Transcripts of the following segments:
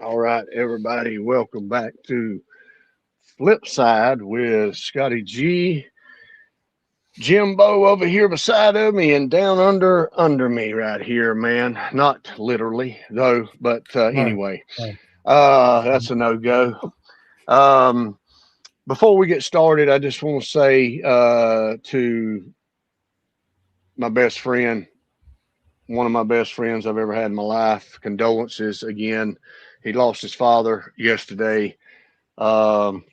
All right, everybody, welcome back to Flip Side with Scotty G, Jimbo over here beside of me, and down under me right here, man. Not literally though, but No, anyway, no. that's a no go. Um, Before we get started, I just want to say to my best friend, one of my best friends I've ever had in my life, condolences again. He lost his father yesterday. Um,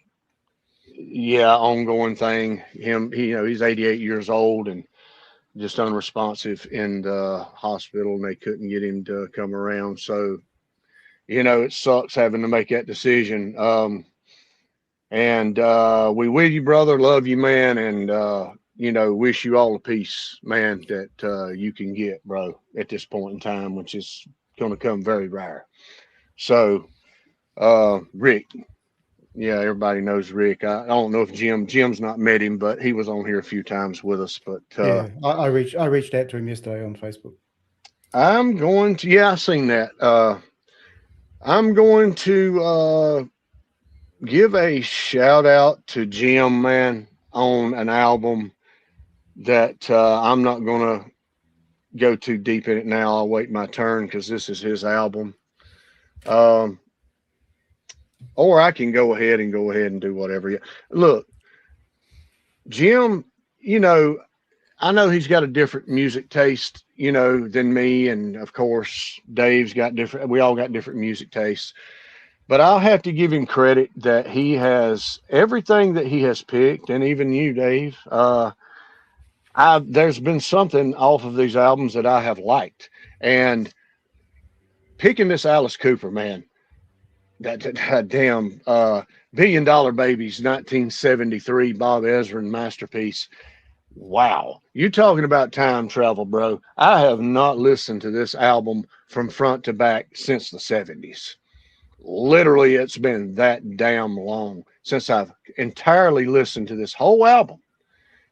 yeah, ongoing thing. He's 88 years old and just unresponsive in the hospital, and they couldn't get him to come around. So, it sucks having to make that decision. And we with you, brother. Love you, man. And, wish you all the peace, man, that you can get, bro, at this point in time, which is going to come very rare. So, Rick, yeah, everybody knows Rick. I don't know if Jim's not met him, but he was on here a few times with us. But Yeah, I reached out to him yesterday on Facebook. I'm going to, yeah, I seen that. I'm going to give a shout out to Jim, man, on an album that I'm not going to go too deep in it now. I'll wait my turn because this is his album. Or I can go ahead and do whatever. Look, Jim, I know he's got a different music taste, than me. And of course, Dave's got we all got different music tastes. But I'll have to give him credit that he has everything that he has picked, and even you, Dave. There's been something off of these albums that I have liked. And picking this Alice Cooper, man, that damn Billion Dollar Babies 1973 Bob Ezrin masterpiece. Wow. You talking about time travel, bro. I have not listened to this album from front to back since the 70s. Literally, it's been that damn long since I've entirely listened to this whole album.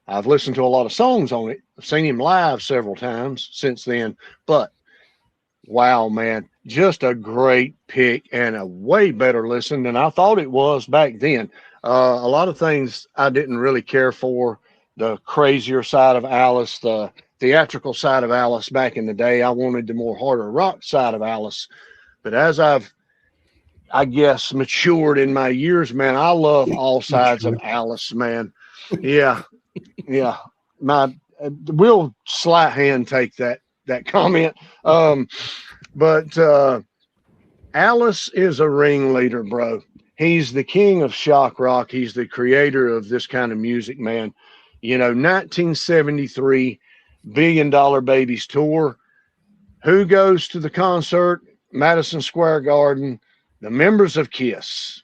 I've listened to a lot of songs on it. I've seen him live several times since then. But wow, man, just a great pick and a way better listen than I thought it was back then. A lot of things I didn't really care for. The crazier side of Alice, the theatrical side of Alice back in the day. I wanted the more harder rock side of Alice. But as I guess, matured in my years, man, I love all sides of Alice, man. Yeah, yeah. We'll slight hand take that comment. But Alice is a ringleader, bro. He's the king of shock rock. He's the creator of this kind of music, man. 1973 Billion Dollar Babies tour. Who goes to the concert? Madison Square Garden. The members of KISS.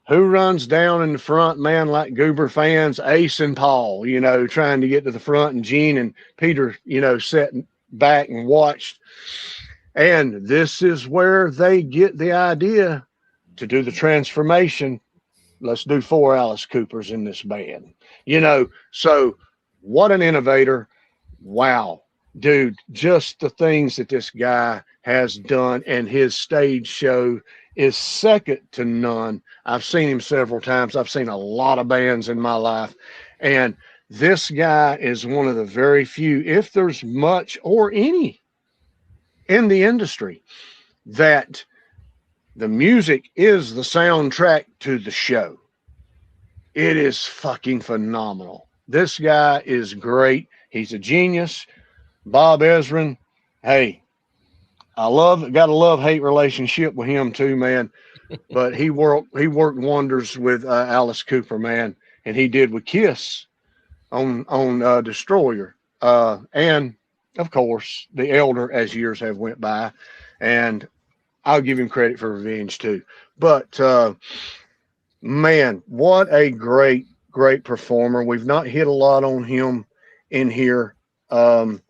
Who runs down in the front, man, like goober fans? Ace and Paul, trying to get to the front, and Gene and Peter, sat back and watched. And this is where they get the idea to do the transformation. Let's do 4 Alice Coopers in this band. So what an innovator. Wow. Dude, just the things that this guy has done, and his stage show is second to none. I've seen him several times. I've seen a lot of bands in my life, and this guy is one of the very few, if there's much or any in the industry, that the music is the soundtrack to the show. It is fucking phenomenal. This guy is great. He's a genius. Bob Ezrin, hey, got a love-hate relationship with him too, man. But he worked wonders with Alice Cooper, man, and he did with KISS on Destroyer. And of course, the elder as years have went by, and I'll give him credit for Revenge too. But man, what a great performer. We've not hit a lot on him in here. Um,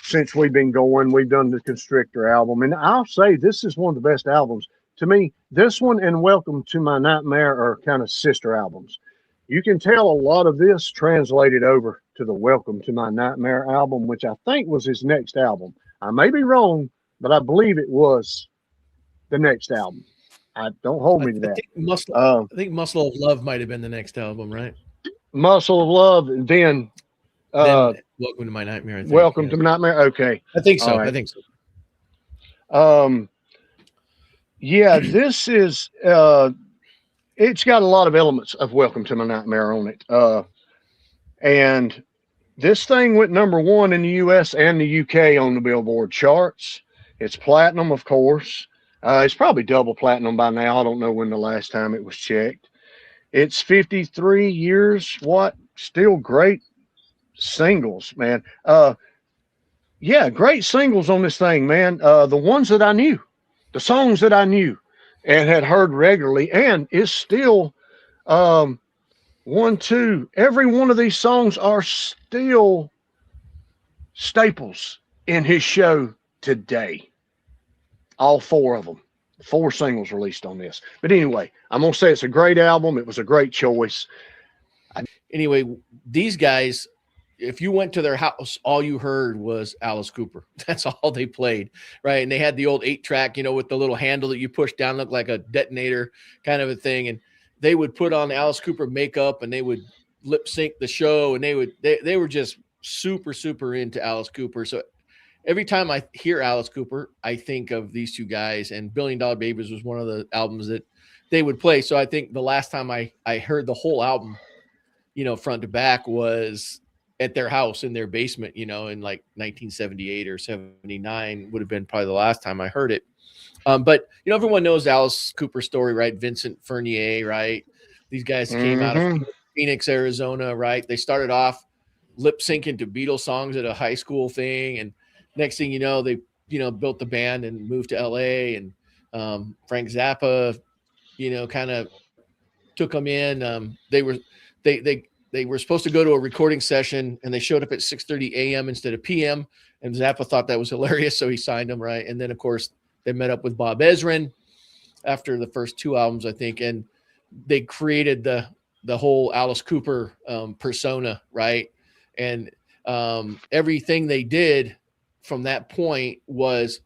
since we've been going. We've done the Constrictor album, and I'll say this is one of the best albums to me. This one and Welcome to My Nightmare are kind of sister albums. You can tell a lot of this translated over to the Welcome to My Nightmare album, which I think was his next album. I may be wrong, but I believe it was the next album. I don't hold me to that. I think Muscle of Love might have been the next album, right? Muscle of Love, and then Welcome to My Nightmare. I think, Welcome to My Nightmare. Okay, I think so. All right. I think so. Yeah, this is it's got a lot of elements of Welcome to My Nightmare on it. And this thing went #1 in the US and the UK on the Billboard charts. It's platinum, of course. It's probably double platinum by now. I don't know when the last time it was checked. It's 53 years. What? Still great singles, man. Yeah, great singles on this thing, man. The ones that I knew, the songs that I knew and had heard regularly, and is still 1, 2. Every one of these songs are still staples in his show today. All 4 of them. 4 singles released on this. But anyway, I'm going to say it's a great album. It was a great choice. Anyway, these guys, if you went to their house, all you heard was Alice Cooper. That's all they played, right? And they had the old 8-track, with the little handle that you push down, looked like a detonator kind of a thing. And they would put on Alice Cooper makeup and they would lip sync the show, and they were just super, super into Alice Cooper. So every time I hear Alice Cooper, I think of these 2 guys, and $1 Billion Babies was one of the albums that they would play. So I think the last time I heard the whole album, front to back, was at their house in their basement, in like 1978 or 79 would have been probably the last time I heard it. But everyone knows Alice Cooper's story, right? Vincent Furnier, right? These guys came out of Phoenix, Arizona, right? They started off lip syncing to Beatles songs at a high school thing, and next thing you know, they built the band and moved to LA, and Frank Zappa, kind of took them in. They were supposed to go to a recording session, and they showed up at 6:30 a.m. instead of p.m. And Zappa thought that was hilarious, so he signed them, right? And then of course they met up with Bob Ezrin after the first 2 albums, I think, and they created the whole Alice Cooper persona, right? And everything they did from that point was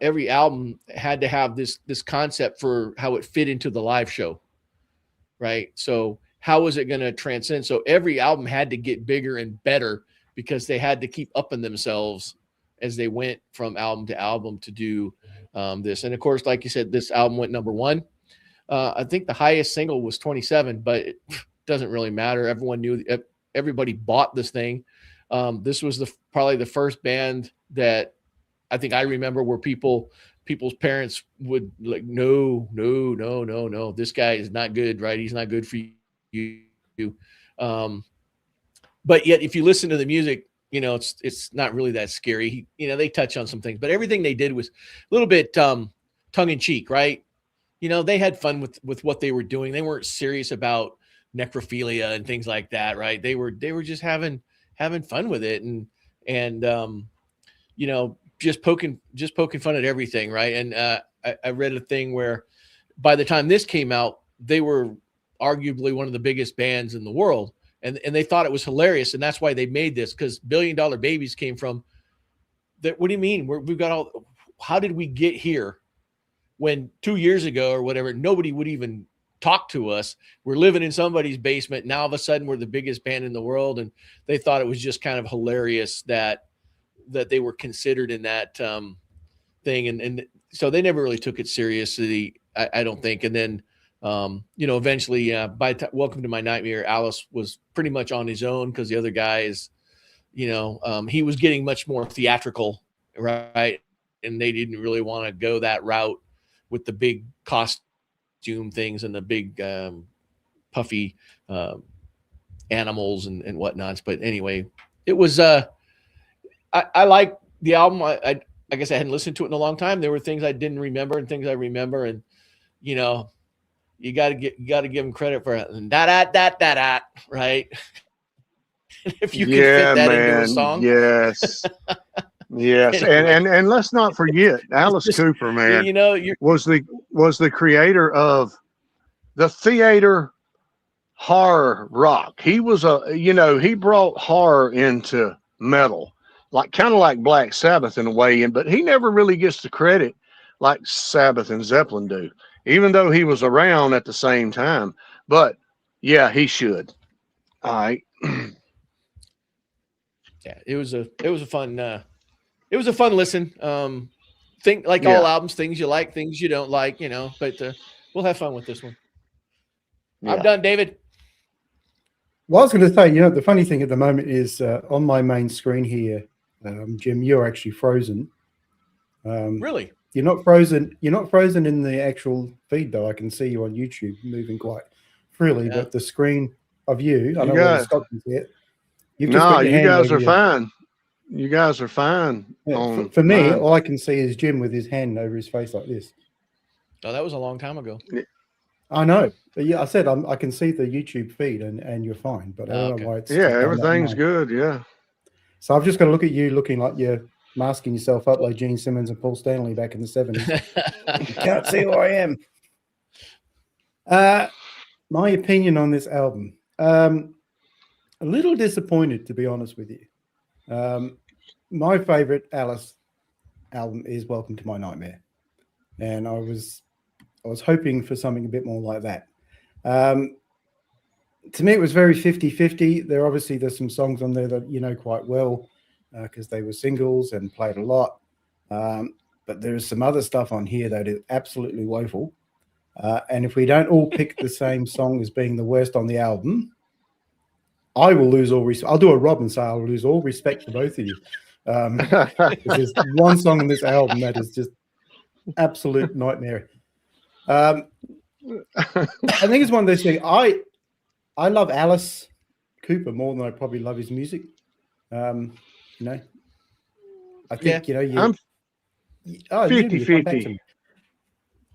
every album had to have this concept for how it fit into the live show, right? So how was it going to transcend? So every album had to get bigger and better because they had to keep upping themselves as they went from album to album to do this. And of course, like you said, this album went #1. I think the highest single was 27, but it doesn't really matter. Everyone knew, everybody bought this thing. This was probably the first band that I think I remember where people's parents would like, no, this guy is not good, right? He's not good for you. But yet, if you listen to the music, it's not really that scary. They touch on some things, but everything they did was a little bit tongue in cheek, right? They had fun with what they were doing. They weren't serious about necrophilia and things like that, right? They were just having fun with it, and just poking fun at everything, right? And I read a thing where by the time this came out, they were arguably one of the biggest bands in the world, and they thought it was hilarious, and that's why they made this, because $1 Billion Babies came from that. What do you mean? We've got all? How did we get here? When 2 years ago or whatever, nobody would even talk to us. We're living in somebody's basement. Now all of a sudden we're the biggest band in the world. And they thought it was just kind of hilarious that they were considered in that thing. And so they never really took it seriously, I don't think. And then, eventually Welcome to My Nightmare, Alice was pretty much on his own, because the other guys, he was getting much more theatrical, right? And they didn't really want to go that route with the big costume things and the big puffy animals and whatnots. But anyway, it was I like the album. I guess I hadn't listened to it in a long time. There were things I didn't remember and things I remember, and you know, you got to give him credit for it. And da, right? If you could fit Yeah, that into a man. song, Yes. Yes. anyway, And let's not forget it's Alice just Cooper, man, you know, you're was the creator of the theater horror rock. He was he brought horror into metal, like kind of like Black Sabbath in a way, but he never really gets the credit like Sabbath and Zeppelin do, even though he was around at the same time. But yeah, he should. All right. yeah, it was a fun listen. Think like all Yeah. albums, things you like, things you don't like, but we'll have fun with this one. I'm Yeah. done, David. Well, I was going to say, the funny thing at the moment is on my main screen here, Jim, you're actually frozen. Really? You're not frozen. You're not frozen in the actual feed, though. I can see you on YouTube moving quite freely, Yeah. but the screen of you, I You don't know whether guys- Scott can see it. You've just No, got your you hand guys over are your- fine. You guys are fine. Yeah, for me, mine. all I can see is Jim with his hand over his face like this. Oh, that was a long time ago. I know, but yeah, I said I can see the YouTube feed and you're fine, but I don't Okay. know why it's Yeah, everything's good. Yeah. So I've just got to look at you looking like you're masking yourself up like Gene Simmons and Paul Stanley back in the 70s. You can't see who I am. My opinion on this album. A little disappointed, to be honest with you. My favorite Alice album is Welcome to My Nightmare. And I was hoping for something a bit more like that. To me, it was very 50-50. There's some songs on there that you know quite well because they were singles and played a lot. But there is some other stuff on here that is absolutely woeful. And if we don't all pick the same song as being the worst on the album, I will lose all respect. I'll do a Rob and say I'll lose all respect for both of you. There's one song on this album that is just absolute nightmare. I think it's one of those things. I love Alice Cooper more than I probably love his music. I think I'm Jim, 50-50.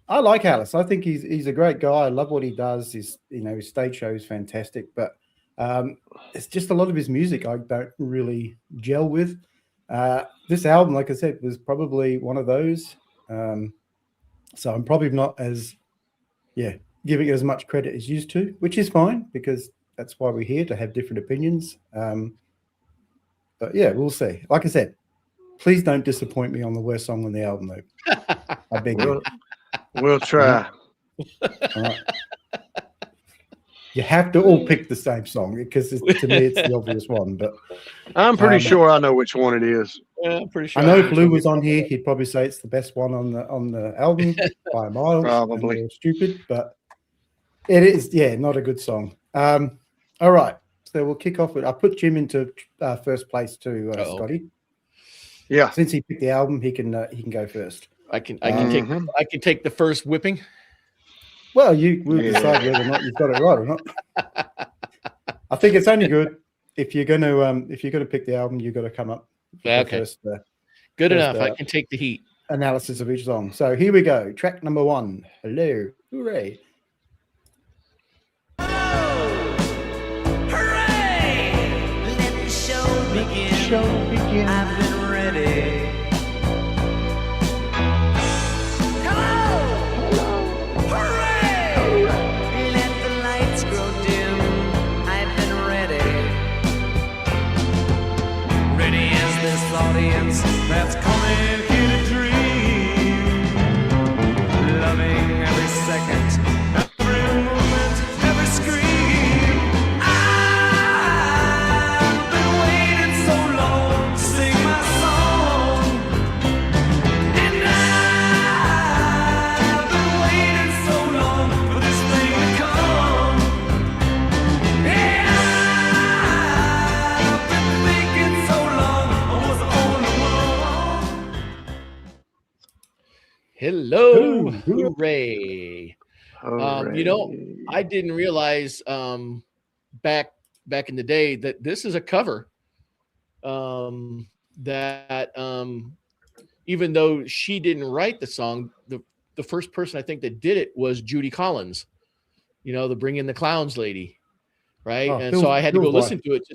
I like Alice. I think he's a great guy. I love what he does. His stage show is fantastic, but it's just a lot of his music I don't really gel with. This album, like I said, was probably one of those. So I'm probably not giving it as much credit as used to, which is fine because that's why we're here to have different opinions. But yeah, we'll see. Like I said, please don't disappoint me on the worst song on the album, though. I beg you. We'll try. All right. You have to all pick the same song because to me it's the obvious one. But I'm pretty sure I know which one it is. Yeah, I'm pretty sure. I know if Lou was on here, he'd probably say it's the best one on the album by miles. Probably. And stupid, but it is. Yeah, not a good song. All right, so we'll kick off with. I put Jim into first place too, Scotty. Yeah. Since he picked the album, he can go first. I can take the first whipping. Well, we'll decide whether or not you've got it right or not. I think it's only good if you're going to pick the album, you've got to come up with the first, good enough. I can take the heat. Analysis of each song. So here we go. Track number 1. Hello, hooray! Hooray! Let the show begin. I've been ready. Audience that's coming here to dream, loving every second, every moment, every scream. I've been waiting so long to sing my song, and I've been waiting so long for this thing to come. Yeah, I've been thinking so long. Hello, hooray! Hooray. I didn't realize back in the day that this is a cover. that even though she didn't write the song, the first person I think that did it was Judy Collins, the Bring in the Clowns lady, right? Oh, And so I had to go Phil's listen wife. to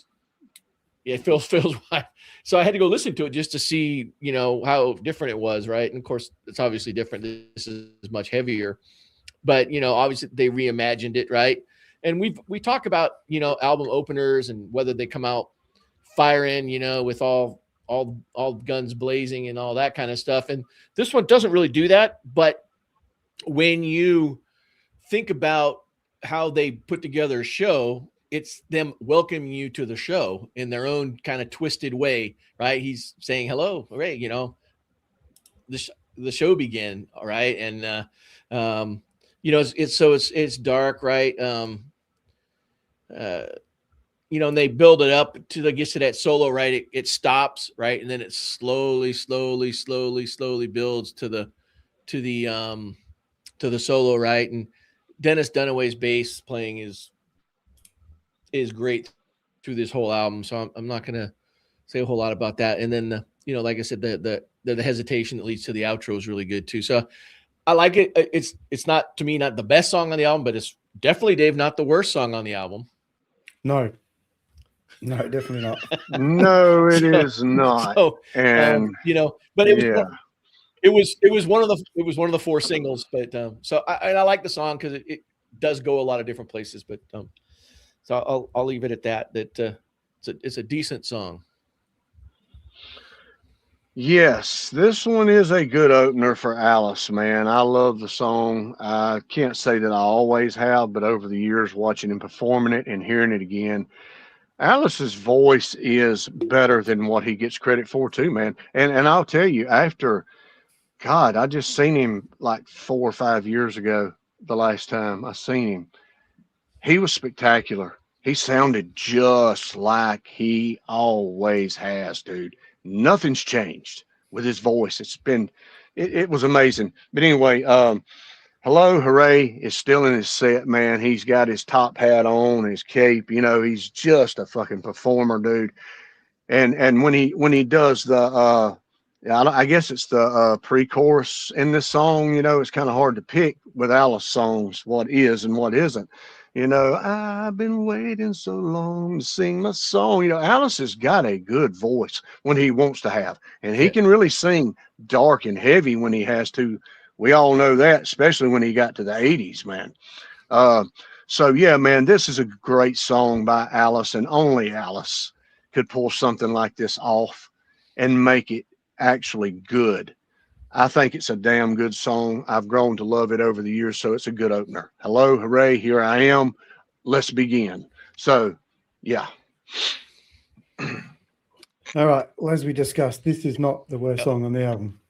it. Phil's wife. So I had to go listen to it just to see, how different it was, right? And of course, it's obviously different. This is much heavier, but obviously they reimagined it, right? And we talk about album openers and whether they come out firing, with all guns blazing and all that kind of stuff. And this one doesn't really do that, but when you think about how they put together a show, it's them welcoming you to the show in their own kind of twisted way, right? He's saying, hello, Ray, the show began. All right. And, it's dark, right? And they build it up to gets to that solo, right? It stops, right? And then it slowly builds to the solo, right? And Dennis Dunaway's bass playing is great through this whole album. So I'm not going to say a whole lot about that. And then, like I said, the hesitation that leads to the outro is really good too. So I like it. It's not, to me, not the best song on the album, but it's definitely, Dave, not the worst song on the album. No, definitely not. No, it is not. So, and but it was one of the four singles. But so I like the song because it does go a lot of different places. But so I'll leave it at that. It's a decent song. Yes, this one is a good opener for Alice, man. I love the song. I can't say that I always have, but over the years, watching him performing it and hearing it again, Alice's voice is better than what he gets credit for too, man. And I'll tell you, after, God, I just seen him like 4 or 5 years ago, the last time I seen him. He was spectacular. He sounded just like he always has, dude. Nothing's changed with his voice. It was amazing. But anyway, Hello, Hooray is still in his set, man. He's got his top hat on, his cape. He's just a fucking performer, dude. And when he does the I guess it's the pre-chorus in this song, it's kind of hard to pick with Alice songs what is and what isn't. I've been waiting so long to sing my song. Alice has got a good voice when he wants to have, and he can really sing dark and heavy when he has to. We all know that, especially when he got to the 80s, man. So yeah, man, this is a great song by Alice, and only Alice could pull something like this off and make it actually good. I think it's a damn good song. I've grown to love it over the years, so it's a good opener. Hello, hooray, here I am. Let's begin. So, yeah. All right. Well, as we discussed, this is not the worst song on the album.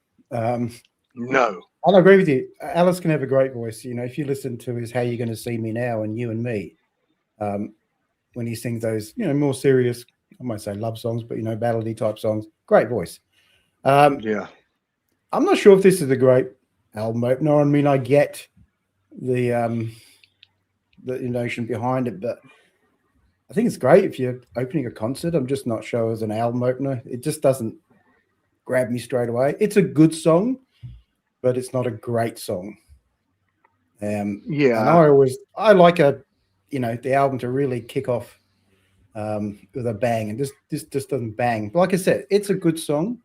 No. I agree with you. Alice can have a great voice. If you listen to his How You Gonna See Me Now and You and Me, when he sings those, more serious, I might say love songs, but, ballady type songs, great voice. Yeah. I'm not sure if this is a great album opener. I mean, I get the notion behind it, but I think it's great if you're opening a concert. I'm just not sure as an album opener. It just doesn't grab me straight away. It's a good song, but it's not a great song. Yeah. And I like the album to really kick off with a bang, and this just doesn't bang. Like I said, it's a good song.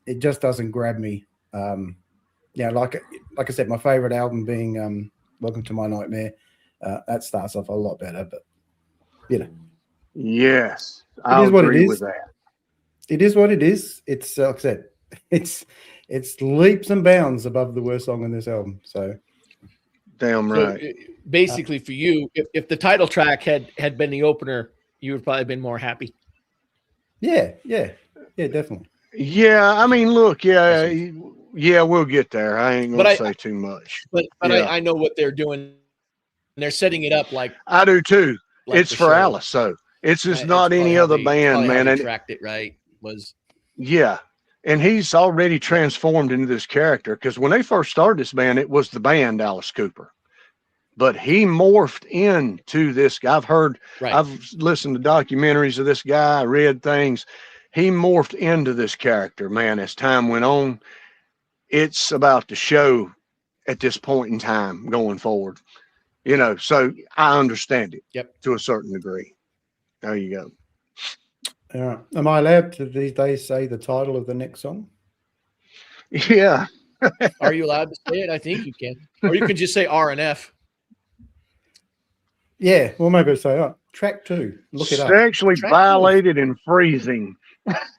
It just doesn't grab me. Like I said, my favorite album being Welcome to My Nightmare. That starts off a lot better, but yes, I agree with that. It is what it is. It's like I said, it's leaps and bounds above the worst song on this album. So damn right. So basically, for you, if the title track had been the opener, you would probably been more happy. Yeah, definitely. Yeah, I mean, look, yeah, we'll get there. I ain't gonna say too much. But yeah. I know what they're doing. They're setting it up like I do too. Like it's for show. Alice, so it's just not any other band, man. And tracked it right was and he's already transformed into this character, because when they first started this band, it was the band Alice Cooper, but he morphed into this guy. I've listened to documentaries of this guy, I read things. he morphed into this character, man, as time went on. It's about the show at this point in time going forward. So I understand it Yep. to a certain degree. There you go. Am I allowed to these days say the title of the next song? Yeah. Are you allowed to say it? I think you can. Or you can just say R and F. Yeah, well, maybe I'll say, track 2. Look it up. Sexually Track violated and freezing.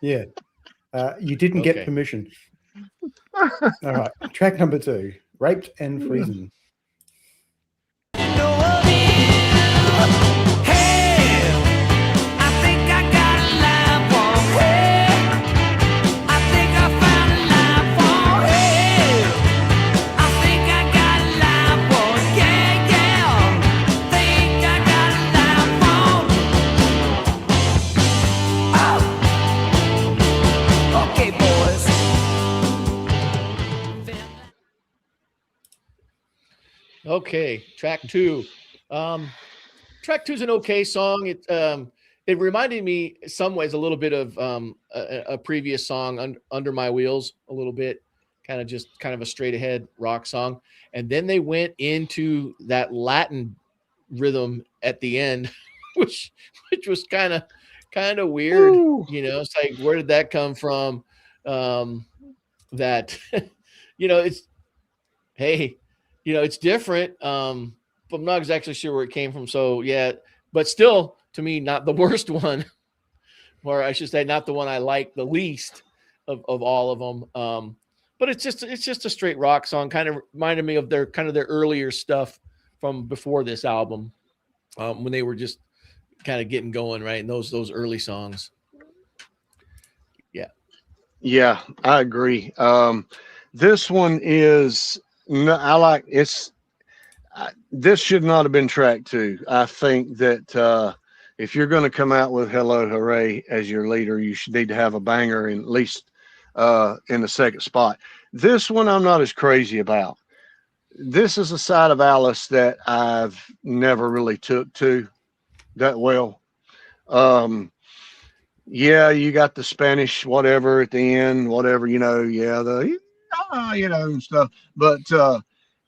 Yeah. You didn't get permission. All right. Track number 2, Raped and Freezing. Okay, track 2. Track 2 is an okay song. It reminded me in some ways a little bit of a previous song, Under My Wheels, a little bit, kind of a straight ahead rock song. And then they went into that Latin rhythm at the end, which was kind of weird. Ooh. It's like, where did that come from? That it's, hey, it's different. But I'm not exactly sure where it came from. So yeah, but still, to me, not the worst one, or I should say, not the one I like the least of all of them. But it's just a straight rock song. Kind of reminded me of their earlier stuff from before this album, when they were just kind of getting going, right? And those early songs. Yeah, I agree. This one is, this should not have been track 2. I think that if you're going to come out with Hello Hooray as your leader, you should need to have a banger in, at least in the second spot. This one I'm not as crazy about. This is a side of Alice that I've never really took to that well. Yeah, you got the Spanish whatever at the end, whatever, and stuff. But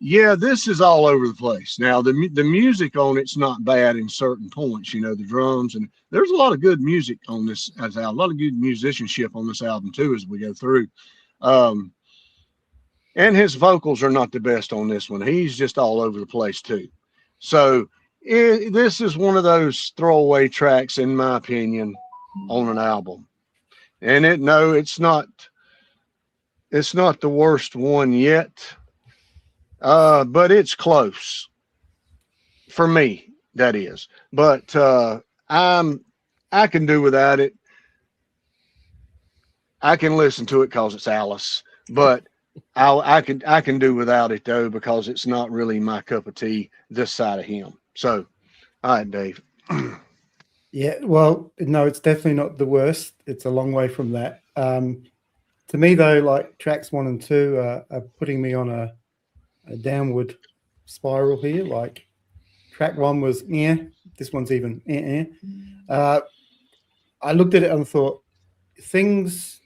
yeah, this is all over the place. Now the music on it's not bad in certain points, the drums, and there's a lot of good music on this as a lot of good musicianship on this album too as we go through. And his vocals are not the best on this one. He's just all over the place too. So this is one of those throwaway tracks, in my opinion, on an album. And it's not the worst one yet. But it's close for me, that is. But I can do without it. I can listen to it because it's Alice, but I can do without it though, because it's not really my cup of tea this side of him. So, all right, Dave. Yeah, well, no, it's definitely not the worst. It's a long way from that. To me, though, like tracks 1 and 2 are putting me on a downward spiral here. Like track 1 was, this one's even, I looked at it and thought, things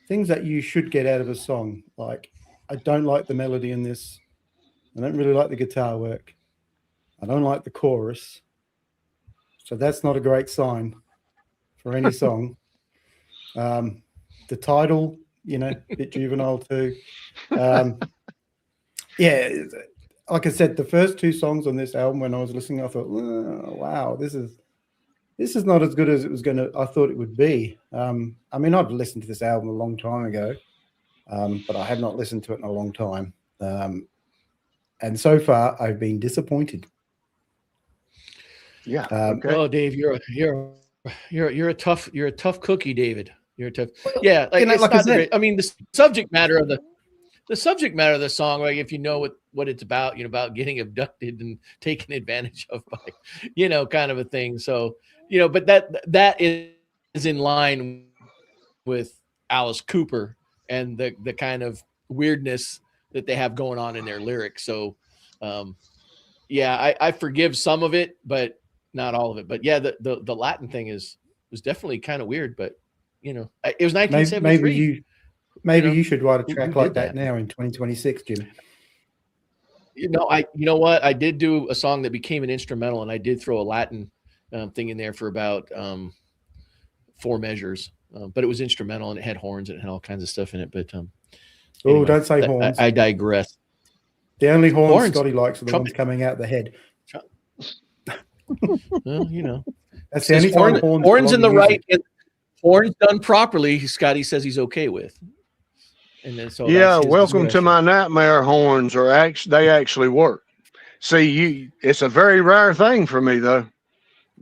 that you should get out of a song. Like, I don't like the melody in this. I don't really like the guitar work. I don't like the chorus. So that's not a great sign for any song. The title, a bit juvenile too. Yeah, like I said, the first 2 songs on this album, when I was listening, I thought, wow, this is not as good as I thought it would be. I mean, I've listened to this album a long time ago, but I have not listened to it in a long time. And so far, I've been disappointed. Yeah. Okay. Oh, Dave, you're a tough cookie, David. You're a tough. Yeah, like, it's like not great. I mean, the subject matter of the song, like if you know what it's about, about getting abducted and taken advantage of by, kind of a thing. So, but that is in line with Alice Cooper and the kind of weirdness that they have going on in their lyrics. So, yeah, I forgive some of it, but not all of it. But yeah, the Latin thing was definitely kind of weird, but you know, it was Maybe 1973. you should write a track who like did that that? now in 2026, Jim. You know what? I did do a song that became an instrumental, and I did throw a Latin thing in there for about 4 measures, but it was instrumental and it had horns and it had all kinds of stuff in it. But Oh, anyway, don't say horns. I digress. The only horns Horns. Scotty likes are the Trumpet. ones coming out the head. Well, you know, That's the only time horns in the belong to right, music. horns done properly. Scotty says he's okay with. And then so Yeah, that's his welcome to discretion. my nightmare horns they actually work. See, it's a very rare thing for me though.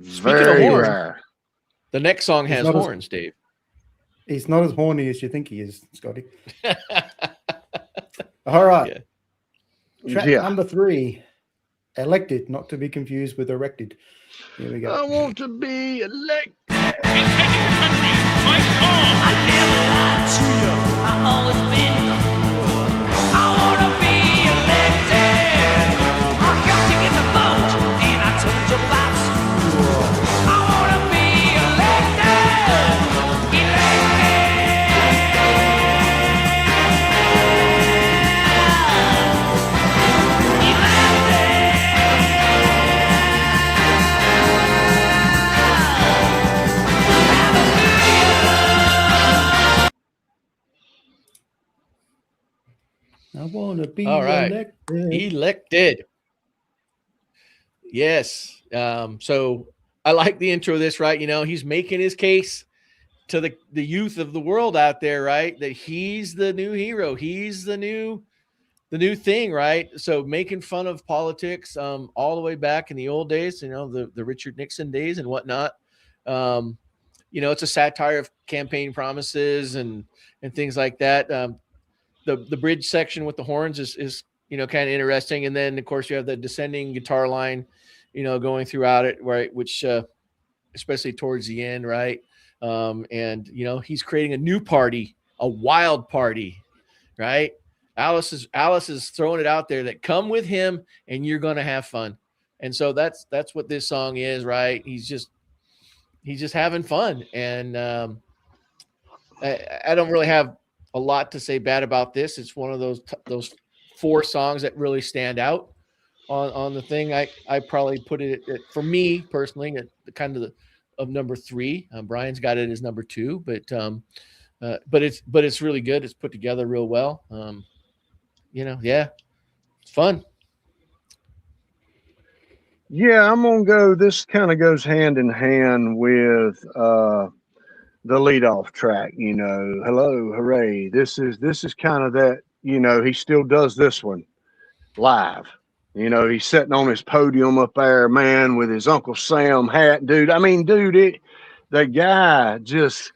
Speaking of Very horns, rare. The next song He's has not as- horns, Dave. He's not as horny as you think he is, Scotty. All right. Track Yeah. number 3, Elected, not to be confused with Erected. Here we I go. want to be elected. I never lied to you. I always been. I wanna be elected. I helped you get the vote, and I told you about. I wanna be elected. I want to be All right. elected. Elected. Yes. So I like the intro of this, right? You know, he's making his case to the youth of the world out there, right? That he's the new hero. He's the new thing, right? So making fun of politics all the way back in the old days, you know, the Richard Nixon days and whatnot. You know, it's a satire of campaign promises and things like that. The bridge section with the horns is you know, kind of interesting. And then of course you have the descending guitar line, you know, going throughout it, right? Which especially towards the end, right? And you know, he's creating a new party, a wild party, right? Alice is throwing it out there that come with him and you're going to have fun. And so that's what this song is, right? He's just having fun. And I don't really have a lot to say bad about this. It's one of those 4 songs that really stand out on the thing. I probably put it at, for me personally, at the kind of number 3. Brian's got it as number 2, but it's really good. It's put together real well. You know, yeah, it's fun. Yeah, I'm gonna go. This kind of goes hand in hand with the leadoff track. You know, hello, hooray! This is kind of that. You know, he still does this one live. You know, he's sitting on his podium up there, man, with his Uncle Sam hat, dude. I mean, dude, the guy just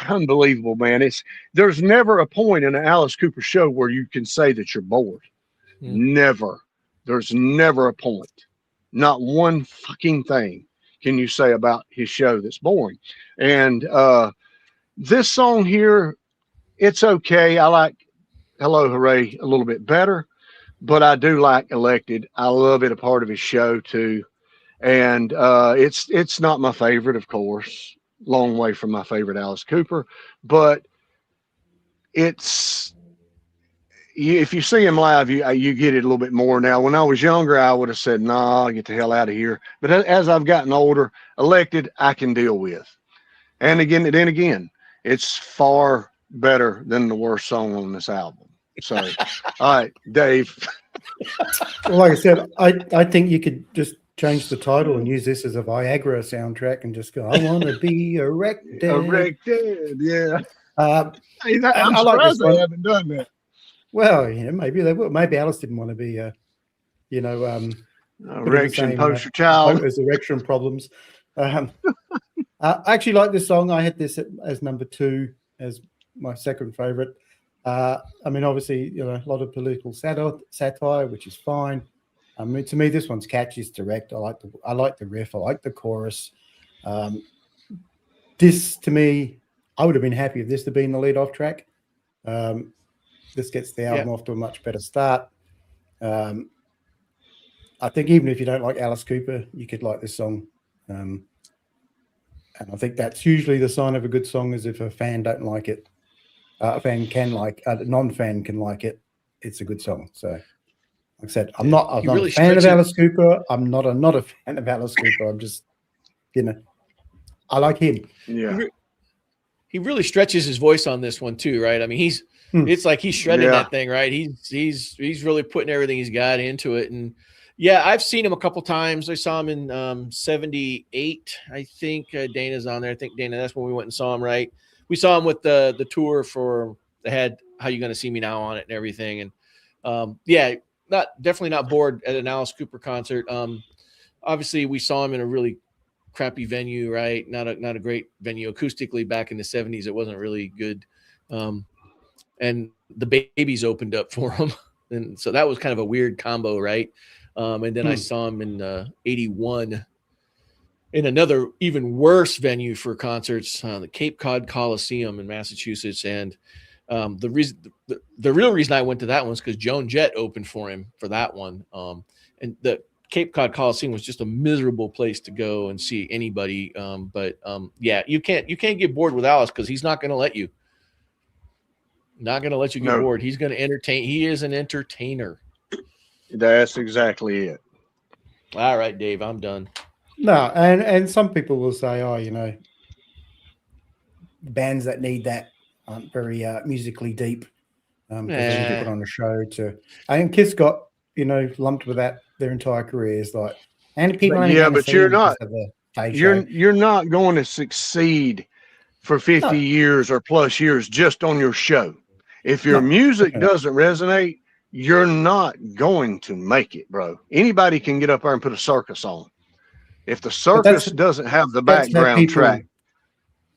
unbelievable, man. There's never a point in an Alice Cooper show where you can say that you're bored. Never. There's never a point. Not one fucking thing can you say about his show that's boring. And this song here, it's okay. I like Hello Hooray a little bit better, but I do like Elected. I love it, a part of his show too. And it's not my favorite, of course. Long way from my favorite Alice Cooper, but it's, if you see him live, you get it a little bit more. Now, when I was younger, I would have said, "Nah, get the hell out of here." But as I've gotten older, Elected, I can deal with. And again, it's far better than the worst song on this album. So, all right, Dave. Well, like I said, I think you could just change the title and use this as a Viagra soundtrack and just go, I want to be erected. Erected, yeah. Hey, I'm I like this surprised they one. haven't done that. Well, yeah, maybe they will. Maybe Alice didn't want to be, Erection poster child. As erection problems. I actually like this song. I had this as number 2 as my second favorite. I mean, obviously, you know, a lot of political satire, which is fine. I mean, to me, this one's catchy. It's direct. I like the riff. I like the chorus. This, to me, I would have been happy if this had been the lead-off track. This gets the album off to a much better start. I think even if you don't like Alice Cooper, you could like this song And I think that's usually the sign of a good song, is if a fan don't like it, a fan can like, a non-fan can like it, it's a good song. So, like I said, I'm not a fan of Alice Cooper. I'm not a fan of Alice Cooper. I'm just, I like him. Yeah. He really stretches his voice on this one too, right? I mean, it's like he's shredding that thing, right? He's really putting everything he's got into it. And yeah, I've seen him a couple times. I saw him in 78. I think Dana's on there. I think Dana, that's when we went and saw him, right? We saw him with the tour for they had How You Gonna See Me Now on it and everything. And definitely not bored at an Alice Cooper concert. Obviously we saw him in a really crappy venue, right? Not a great venue acoustically. Back in the 70s, it wasn't really good. And the Babies opened up for him. And so that was kind of a weird combo, right? And then I saw him in 81 in another even worse venue for concerts, the Cape Cod Coliseum in Massachusetts. And the real reason I went to that one was because Joan Jett opened for him for that one. And the Cape Cod Coliseum was just a miserable place to go and see anybody. You can't get bored with Alice, because he's not going to let you. Not going to let you get bored. He's going to entertain. He is an entertainer. That's exactly it. All right, Dave, I'm done. No, and some people will say, bands that need that aren't very musically deep. Because they need to put on a show to. I think Kiss got lumped with that their entire careers, like, and people. But you're not. You're not going to succeed for 50 years or plus years just on your show. If your music doesn't resonate, you're not going to make it, bro. Anybody can get up there and put a circus on. If the circus doesn't have the background track.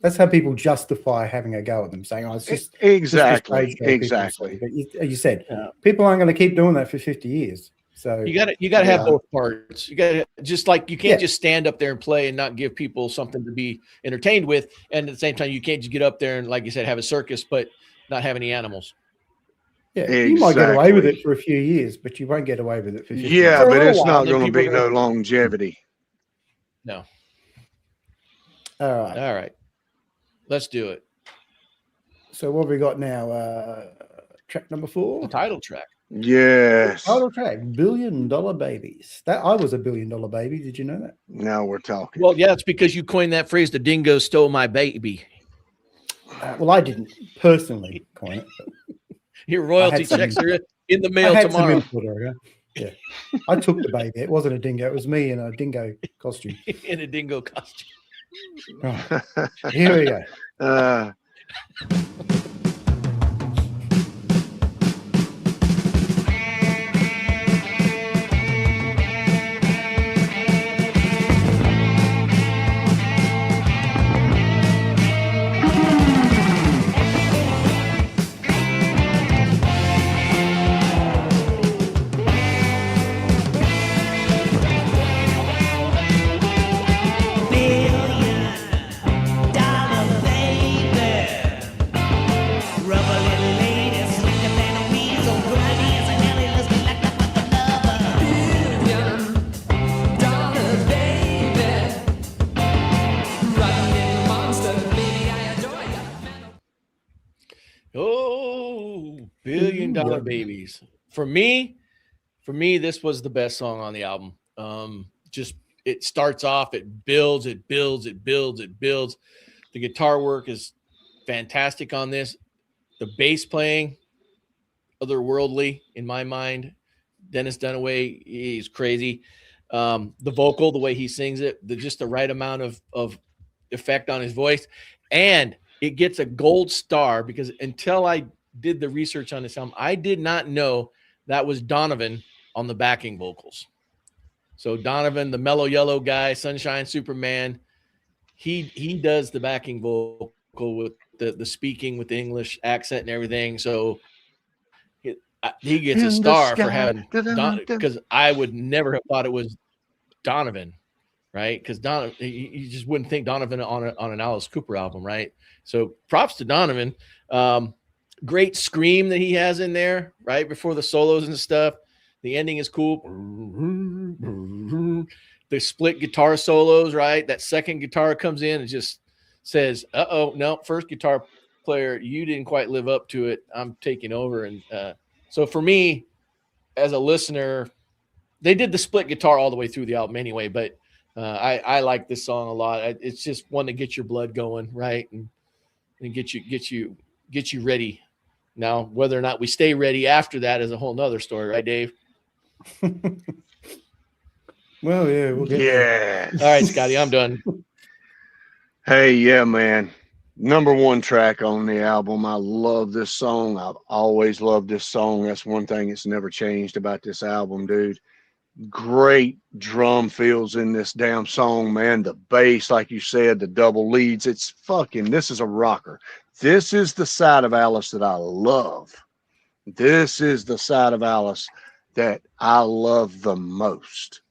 That's how people justify having a go at them, saying, it's just exactly. But you said people aren't going to keep doing that for 50 years. So you got to have both parts. You got to you can't just stand up there and play and not give people something to be entertained with, and at the same time you can't just get up there and, like you said, have a circus but not have any animals. Yeah, exactly. You might get away with it for a few years, but you won't get away with it for 50 years. Yeah, but it's not going to be no longevity. No. All right. Let's do it. So what have we got now? Track number 4? The title track. Yes. Title track, $1 Billion Babies. I was a $1 billion baby. Did you know that? Now we're talking. Well, yeah, it's because you coined that phrase, the dingo stole my baby. Well, I didn't personally coin it. Your royalty checks are in the mail tomorrow. Yeah. I took the baby. It wasn't a dingo. It was me in a dingo costume. In a dingo costume. Right. Here we go. $1 billion babies. For me, this was the best song on the album. Just it starts off, it builds. The guitar work is fantastic on this. The bass playing, otherworldly in my mind. Dennis Dunaway, he's crazy. The vocal, the way he sings it, just the right amount of effect on his voice, and it gets a gold star because until I did the research on this album, I did not know that was Donovan on the backing vocals. So Donovan, the mellow yellow guy, Sunshine Superman, he does the backing vocal with the speaking with the English accent and everything. So he gets a star for having Donovan, because I would never have thought it was Donovan, right? Because Donovan, you just wouldn't think Donovan on an Alice Cooper album, right? So props to Donovan. Great scream that he has in there right before the solos and stuff. The ending is cool. the split guitar solos, right? That second guitar comes in and just says, "Uh-oh, no, first guitar player, you didn't quite live up to it. I'm taking over." And so for me, as a listener, they did the split guitar all the way through the album anyway, but I like this song a lot. It's just one to get your blood going, right? And get you ready. Now, whether or not we stay ready after that is a whole nother story, right, Dave? Well, yeah, we'll get there. Yeah. All right, Scotty, I'm done. Hey, yeah, man. Number one track on the album. I love this song. I've always loved this song. That's one thing that's never changed about this album, dude. Great drum fills in this damn song, man. The bass, like you said, the double leads. It's fucking, this is a rocker. This is the side of Alice that I love. This is the side of Alice that I love the most.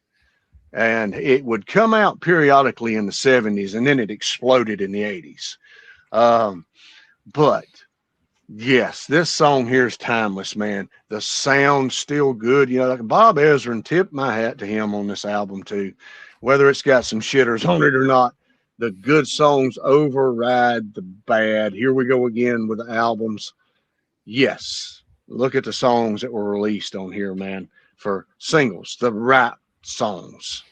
And it would come out periodically in the 70s, and then it exploded in the 80s. But yes, this song here is timeless, man. The sound's still good. You know, like Bob Ezrin, tip my hat to him on this album too. Whether it's got some shitters on it or not, the good songs override the bad. Here we go again with the albums. Yes, look at the songs that were released on here, man, for singles. The right songs,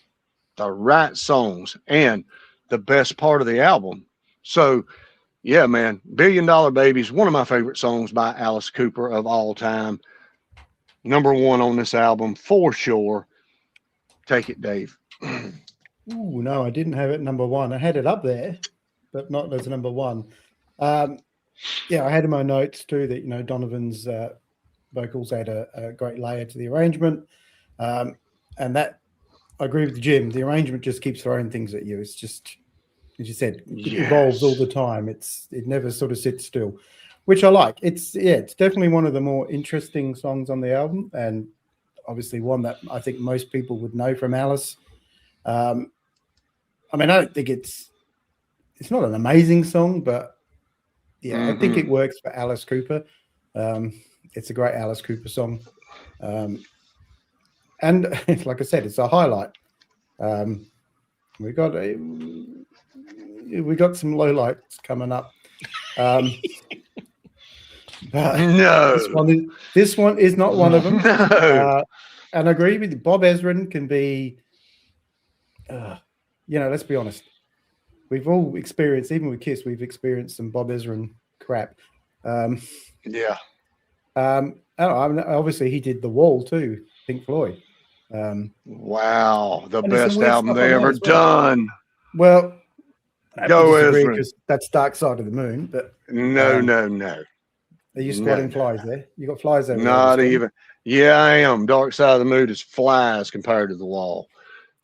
and the best part of the album. So yeah, man, $1 Billion Babies, one of my favorite songs by Alice Cooper of all time. Number one on this album for sure. Take it, Dave. Ooh, no, I didn't have it number one. I had it up there, but not as number one. Yeah, I had in my notes too that, you know, Donovan's vocals add a great layer to the arrangement. And that, I agree with Jim. The arrangement just keeps throwing things at you. It's just, as you said, it evolves all the time. It never sort of sits still, which I like. It's definitely one of the more interesting songs on the album, and obviously one that I think most people would know from Alice. I mean, I don't think it's not an amazing song, but yeah, I think it works for Alice Cooper. It's a great Alice Cooper song. And like I said, it's a highlight. We got some lowlights coming up. But No, this one is not one of them. No. And I agree with you. Bob Ezrin can be, you know, let's be honest. We've all experienced, even with Kiss, we've experienced some Bob Ezrin crap. Yeah. Obviously, he did The Wall too, Pink Floyd. Wow, the and there's best some weird album stuff they on ever that as well. done. Well, I Go, disagree Ezrin. because that's Dark Side of the Moon. But No. are you squatting flies there? You got flies over there. Not Steve? even. Yeah, I am. Dark Side of the Moon is flies compared to The Wall.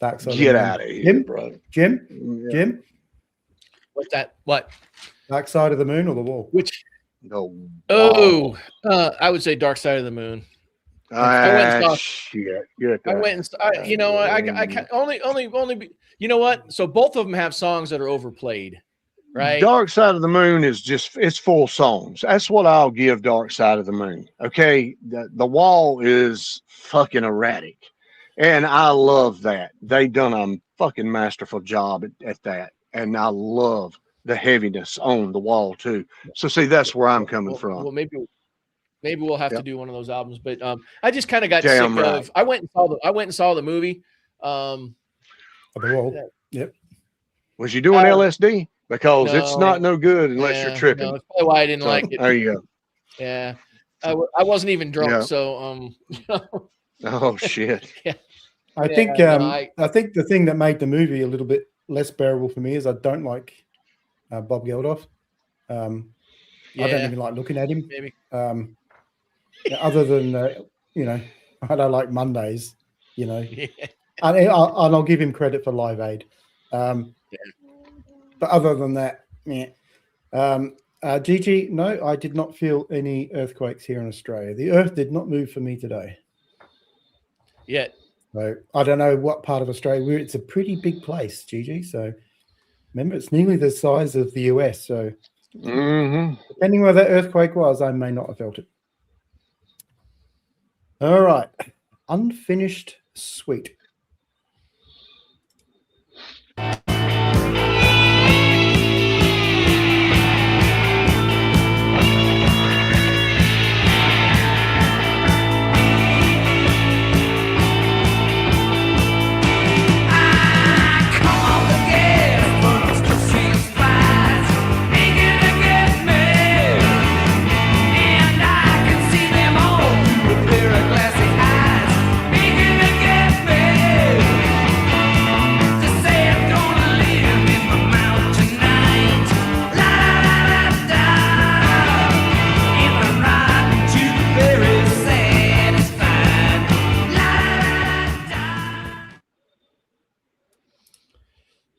Dark Side Get of the Moon. out of here, Jim? bro. Jim? Yeah. Jim? What's that? What? Dark Side of the Moon or The Wall? Which? No. Oh, I would say Dark Side of the Moon. I went and saw- Shit. Get I went and you know, I only you know what? So both of them have songs that are overplayed, right? Dark Side of the Moon is just, it's full songs. That's what I'll give Dark Side of the Moon. Okay. The Wall is fucking erratic. And I love that. They done a fucking masterful job at that. And I love the heaviness on The Wall too. So see, that's where I'm coming from. Well, maybe we'll have to do one of those albums. But I just kind of got Damn sick right. of. I went and saw the movie. The Wall. Yep. Was you doing LSD? Because it's No. not no good unless you're tripping. No, that's probably why I didn't So, like it. there you go. Yeah, I wasn't even drunk. Yeah. So Oh shit. I think no, I think the thing that made the movie a little bit less bearable for me is I don't like Bob Geldof. I don't even like looking at him. Maybe. Other than you know, I don't like Mondays. You know, Yeah. and I'll give him credit for Live Aid. But other than that, yeah. Gigi, no, I did not feel any earthquakes here in Australia. The earth did not move for me today. Yet. So I don't know what part of Australia it's a pretty big place, Gigi. So remember, it's nearly the size of the US. So depending where that earthquake was, I may not have felt it. All right. Unfinished Suite.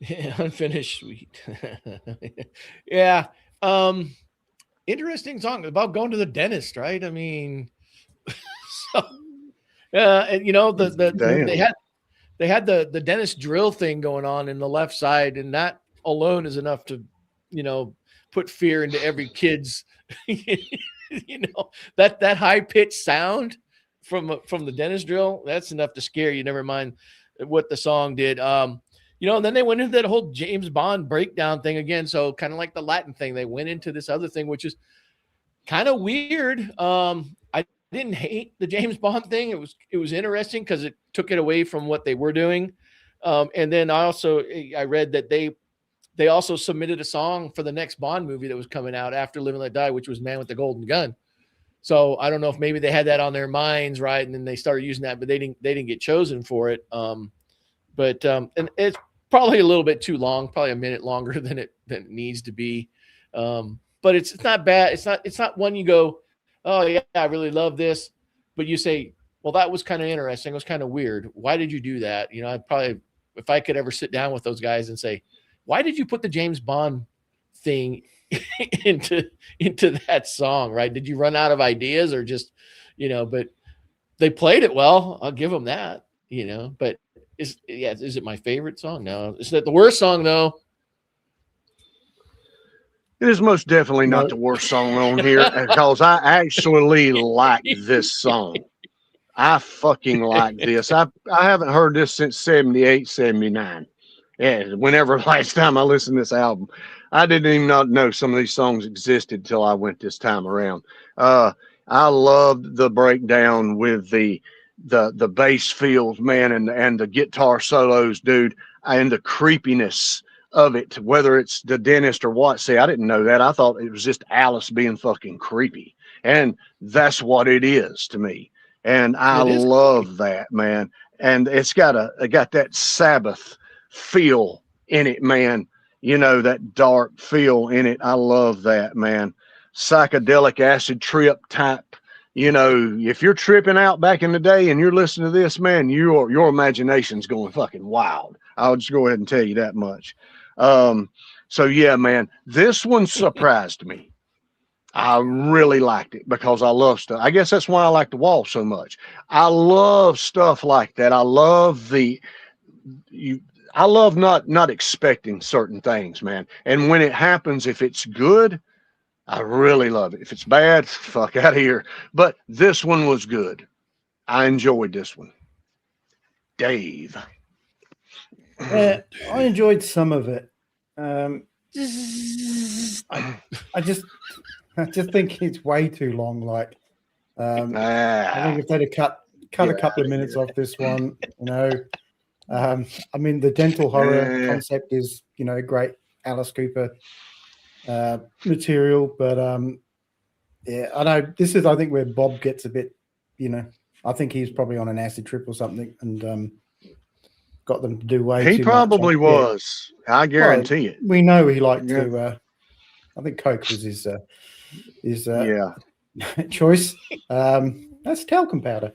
Yeah, unfinished sweet. Yeah. Interesting song about going to the dentist, right? I mean, so and you know, Damn. they had the dentist drill thing going on in the left side, and that alone is enough to, you know, put fear into every kid's you know, that high pitched sound from the dentist drill, that's enough to scare you, never mind what the song did. You know, and then they went into that whole James Bond breakdown thing again. So kind of like the Latin thing, they went into this other thing, which is kind of weird. I didn't hate the James Bond thing. It was interesting because it took it away from what they were doing. And then I read that they also submitted a song for the next Bond movie that was coming out after Live and Let Die, which was Man with the Golden Gun. So I don't know if maybe they had that on their minds, right? And then they started using that, but they didn't get chosen for it. And it's probably a little bit too long, probably a minute longer than it needs to be. But it's not bad. It's not one you go, oh yeah, I really love this. But you say, well, that was kind of interesting. It was kind of weird. Why did you do that? You know, I'd probably, if I could ever sit down with those guys and say, why did you put the James Bond thing into that song, right? Did you run out of ideas or just, you know, but they played it well. I'll give them that, you know, but is it my favorite song? No. Is that the worst song though? It is most definitely not the worst song on here because I actually like this song. I fucking like this. I haven't heard this since 78, 79. Yeah, whenever last time I listened to this album, I didn't even not know some of these songs existed till I went this time around. I loved the breakdown with the bass fills, man, and the guitar solos, dude, and the creepiness of it, whether it's the dentist or what. See, I didn't know that. I thought it was just Alice being fucking creepy, and that's what it is to me. And I love that, man. And it's got that Sabbath feel in it, man. You know, that dark feel in it. I love that, man. Psychedelic acid trip type. You know, if you're tripping out back in the day and you're listening to this, man, your imagination's going fucking wild. I'll just go ahead and tell you that much. So yeah, man, this one surprised me. I really liked it because I love stuff. I guess that's why I like The Wall so much. I love stuff like that. I love not expecting certain things, man. And when it happens, if it's good, I really love it. If it's bad, fuck out of here. But this one was good. I enjoyed this one. Dave. I enjoyed some of it. I just think it's way too long. Like, I think if they'd have cut a couple of minutes off this one, you know. I mean, the dental horror concept is, you know, great Alice Cooper material, but yeah, I know this is, I think, where Bob gets a bit, you know, I think he's probably on an acid trip or something, and got them to do way too much. He probably was. Yeah. I guarantee it. We know he liked to. I think Coke was his choice. That's talcum powder.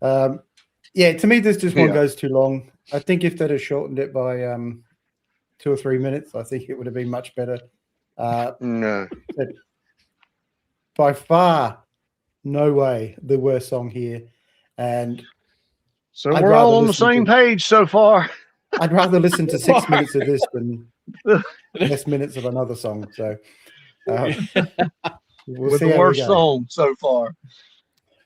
Yeah, to me, this just one goes too long. I think if they'd have shortened it by 2 or 3 minutes, I think it would have been much better. No. By far, no way the worst song here. And so we're all on the same page so far. I'd rather listen to 6 minutes of this than less minutes of another song. So we'll with the worst song so far.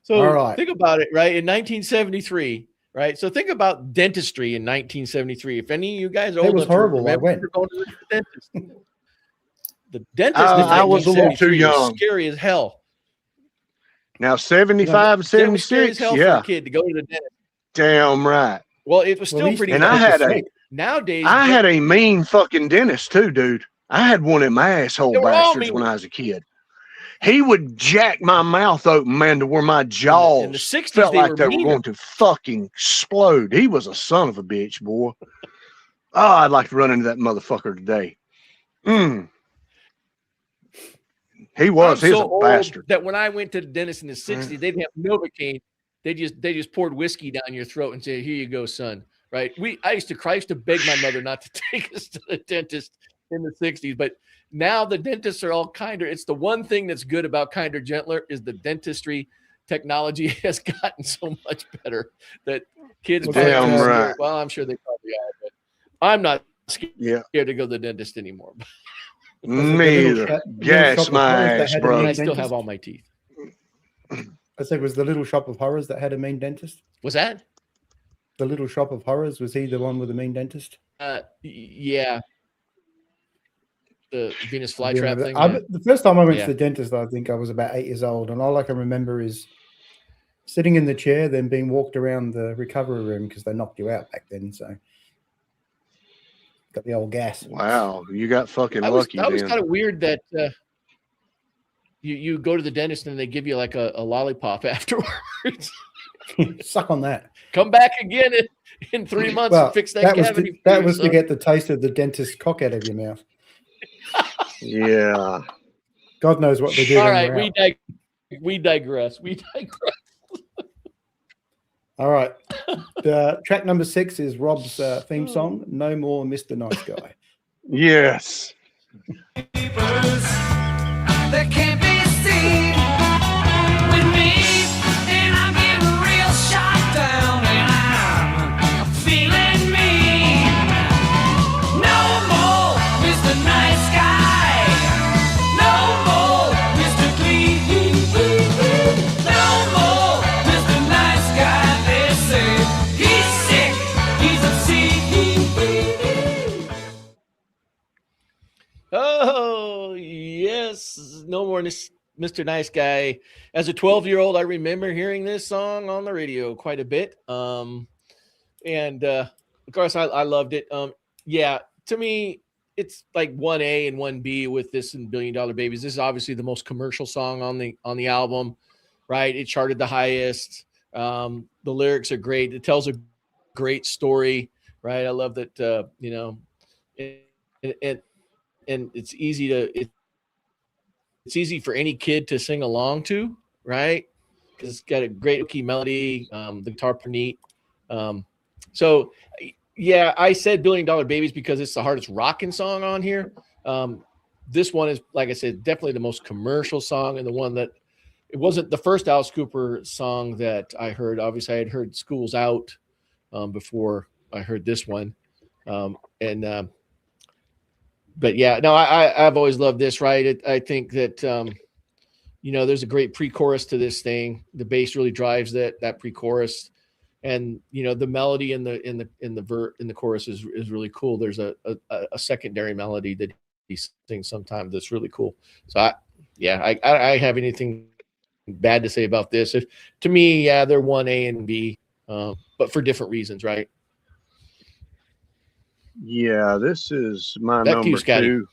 So all right. Think about it, right? In 1973, right? So think about dentistry in 1973. If any of you guys are old enough, horrible. I went. Going to the dentist. The dentist. I was a little too young. Scary as hell. Now 75, 76. Scary as hell for a kid to go to the dentist. Damn right. Well, it was still pretty. And I had nowadays. I had a mean fucking dentist too, dude. I had one in my asshole bastards when I was a kid. He would jack my mouth open, man, to where my jaws in the 60s, felt like they were going to fucking explode. He was a son of a bitch, boy. Oh, I'd like to run into that motherfucker today. He was. He's a bastard. That when I went to the dentist in the 60s, they didn't have Novocaine. They just poured whiskey down your throat and said, "Here you go, son. right? I used to beg my mother not to take us to the dentist in the 60s, but now the dentists are all kinder. It's the one thing that's good about Kinder Gentler is the dentistry technology has gotten so much better that kids Damn probably right. well, I'm sure they probably are, but I'm not scared Yeah. to go to the dentist anymore. Was it the Me little either. little Gas shop of my horrors that ass, had a bro. And mean I still dentist? have all my teeth. I said, was the little shop of horrors that had a mean dentist? Was that? The little shop of horrors, was he the one with the mean dentist? Yeah. The Venus I do flytrap remember thing. that. Yeah. The first time I went Yeah. to the dentist, I think I was about 8 years old, and all I can remember is sitting in the chair, then being walked around the recovery room because they knocked you out back then. So got the old gas. Wow, you got fucking I was lucky kind then. of weird that you go to the dentist and they give you like a lollipop afterwards. Suck on that. Come back again in 3 months and fix that cavity. That was to get the taste of the dentist's cock out of your mouth. Yeah. God knows what they do. All right, we digress. We digress. All right. The track number 6 is Rob's theme song, No More Mr. Nice Guy. Yes. That can't be seen with me, and I'm getting real shot down, and I'm feeling mean. No more Mr. Nice Guy, no more Mr. Clean, no more Mr. Nice Guy. They say he's sick, he's obscene. Oh, yes. No more Mr. Nice Guy. As a 12-year-old, I remember hearing this song on the radio quite a bit. Of course, I loved it. Yeah, to me, it's like 1A and 1B with this and $1 Billion Babies. This is obviously the most commercial song on the album, right? It charted the highest. The lyrics are great. It tells a great story, right? I love that, and it's easy for any kid to sing along to, right? Because it's got a great key melody, the guitar pretty neat. So yeah, I said $1 Billion Babies because it's the hardest rocking song on here. This one is, like I said, definitely the most commercial song, and the one that it wasn't the first Alice Cooper song that I heard. Obviously, I had heard School's Out before I heard this one, but yeah, no, I've always loved this, right? I think that, there's a great pre-chorus to this thing. The bass really drives that pre-chorus, and the melody in the chorus is really cool. There's a secondary melody that he sings sometimes that's really cool. So I have anything bad to say about this. To me, yeah, they're 1A and B, but for different reasons, right? Yeah, this is my Back to you, number Scotty. 2.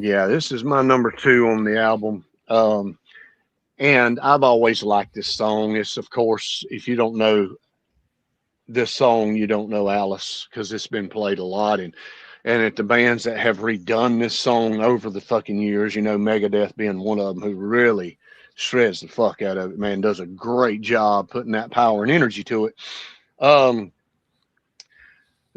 Yeah, this is my number 2 on the album. And I've always liked this song. It's, of course, if you don't know this song, you don't know Alice, because it's been played a lot. And at the bands that have redone this song over the fucking years, Megadeth being one of them, who really shreds the fuck out of it, man, does a great job putting that power and energy to it.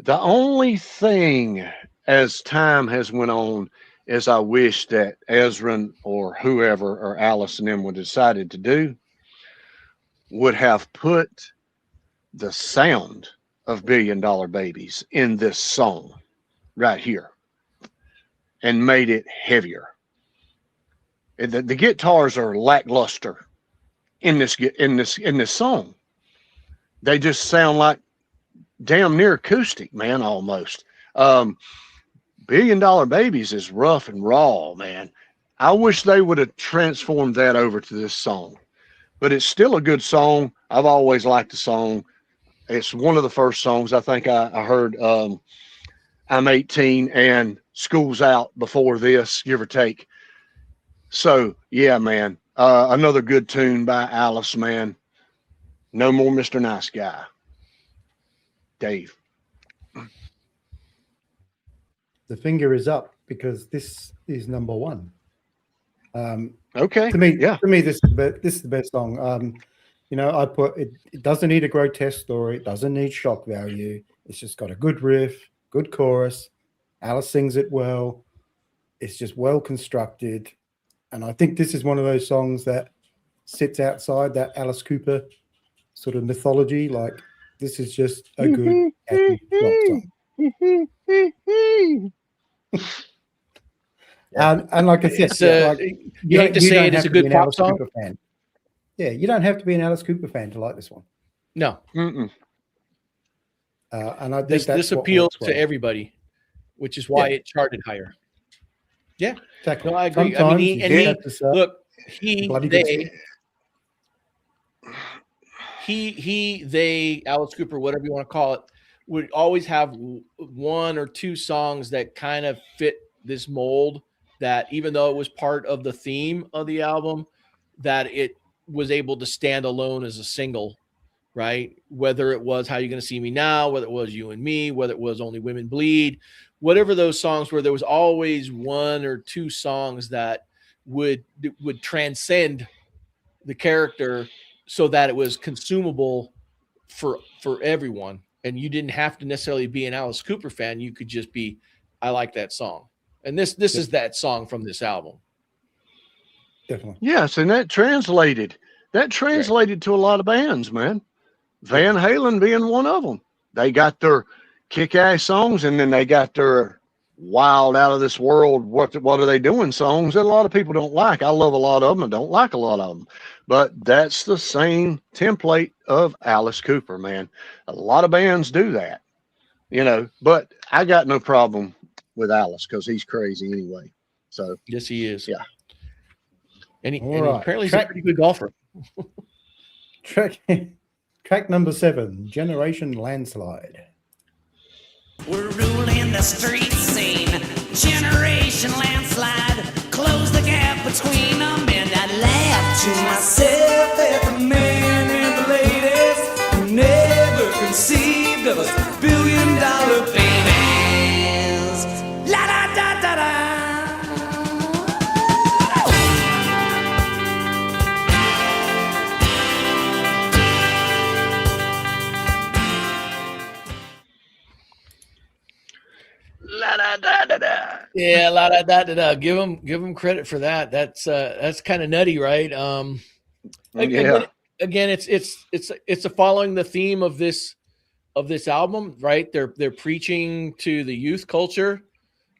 The only thing, as time has went on, is I wish that Ezra or whoever or Alice and them would have decided to do would have put the sound of $1 Billion Babies in this song right here and made it heavier. The guitars are lackluster in this song. They just sound like damn near acoustic, man, almost. $1 Billion Babies is rough and raw, man. I wish they would have transformed that over to this song, but it's still a good song. I've always liked the song. It's one of the first songs I think I heard. I'm 18 and School's Out before this, give or take. So yeah, man, another good tune by Alice, man. No more Mr. Nice Guy. Dave. The finger is up because this is number 1. Okay. To me, yeah. this is the best song. You know, I put it. It doesn't need a grotesque story. It doesn't need shock value. It's just got a good riff, good chorus. Alice sings it well. It's just well constructed, and I think this is one of those songs that sits outside that Alice Cooper sort of mythology. Like, this is just a good catchy rock song. And like I said, you hate to say it, it's a good pop song. Fan. Yeah, you don't have to be an Alice Cooper fan to like this one. No. And I think this appeals to everybody, which is why it charted higher. Yeah, exactly. No, I agree. I mean, they, Alice Cooper, whatever you want to call it, would always have one or two songs that kind of fit this mold, that even though it was part of the theme of the album, that it was able to stand alone as a single, right? Whether it was How You Gonna See Me Now, whether it was You and Me, whether it was Only Women Bleed, whatever those songs were, there was always one or two songs that would transcend the character so that it was consumable for everyone. And you didn't have to necessarily be an Alice Cooper fan. You could just be, I like that song. And this is that song from this album. Definitely. Yes, and that translated to a lot of bands, man. Van Halen being one of them. They got their kick-ass songs, and then they got their wild, out of this world, what are they doing songs that a lot of people don't like. I love a lot of them and don't like a lot of them. But that's the same template of Alice Cooper, man. A lot of bands do that, you know, but I got no problem with Alice because he's crazy anyway. So yes, he is. Yeah. And apparently he's a pretty good golfer. Track number 7, Generation Landslide. We're ruling the street scene. Generation landslide. Close the gap between them, and I laugh to myself at the man and the ladies who never conceived of us billion-dollar babies. La da da da da. La da da da da. Yeah, la da da da da. Give him credit for that. That's kind of nutty, right? Again, it's a following the theme of this album, right? They're preaching to the youth culture,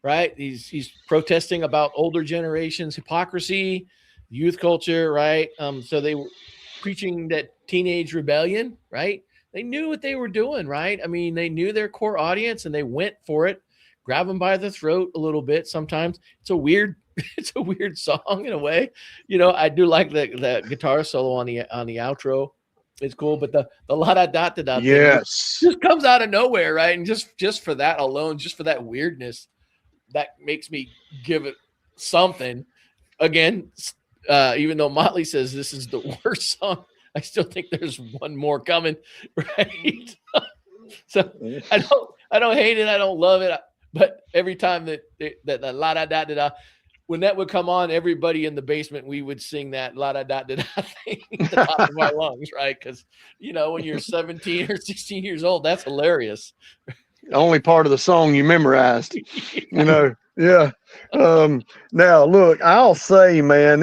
right? He's protesting about older generations' hypocrisy, youth culture, right? So they were preaching that teenage rebellion, right? They knew what they were doing, right? I mean, they knew their core audience and they went for it. Grab them by the throat a little bit. Sometimes it's a weird song in a way. You know, I do like the guitar solo on the outro. It's cool, but the la da da da da yes just comes out of nowhere, right? And just for that alone, just for that weirdness, that makes me give it something. Again, even though Motley says this is the worst song, I still think there's one more coming, right? So I don't hate it, I don't love it. But every time that la da da da da, when that would come on, everybody in the basement, we would sing that la da da da da thing at the top of our lungs, right? Because, you know, when you're 17 or 16 years old, that's hilarious. Only part of the song you memorized, you know. Yeah. Now look, I'll say, man,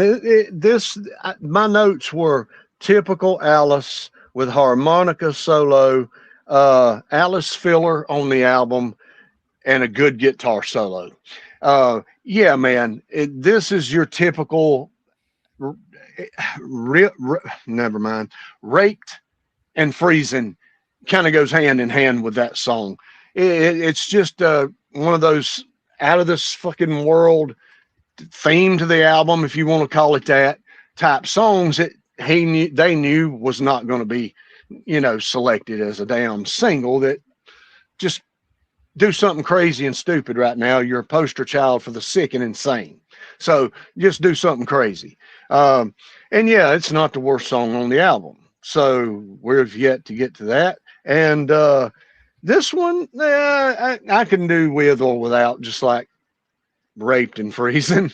my notes were typical Alice with harmonica solo, Alice filler on the album, and a good guitar solo. Yeah, man, this is your typical never mind, Raked and Freezing kind of goes hand in hand with that song. It's just one of those out of this fucking world theme to the album, if you want to call it that, type songs that they knew was not going to be, you know, selected as a damn single. That just do something crazy and stupid right now. You're a poster child for the sick and insane. So just do something crazy. And yeah, it's not the worst song on the album. So we've yet to get to that. And this one, I can do with or without, just like Raped and Freezing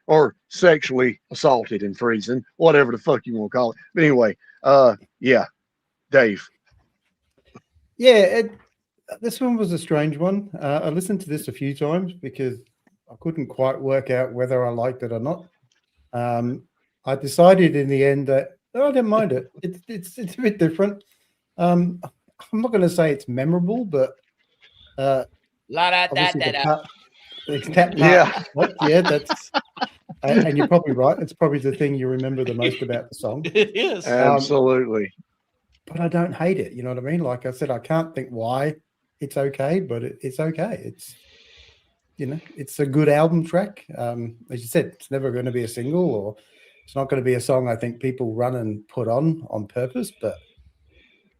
or Sexually Assaulted and Freezing, whatever the fuck you want to call it. But anyway, Yeah, Dave. Yeah, this one was a strange one. I listened to this a few times because I couldn't quite work out whether I liked it or not. I decided in the end that I didn't mind it. It's a bit different. I'm not going to say it's memorable, but La da da obviously da the da. part, that part, Yeah. yeah, that's and you're probably right. It's probably the thing you remember the most about the song. It is. Absolutely. But I don't hate it. You know what I mean? Like I said, I can't think why it's okay, but it's okay. It's, you know, it's a good album track. As you said, it's never going to be a single, or it's not going to be a song I think people run and put on purpose, but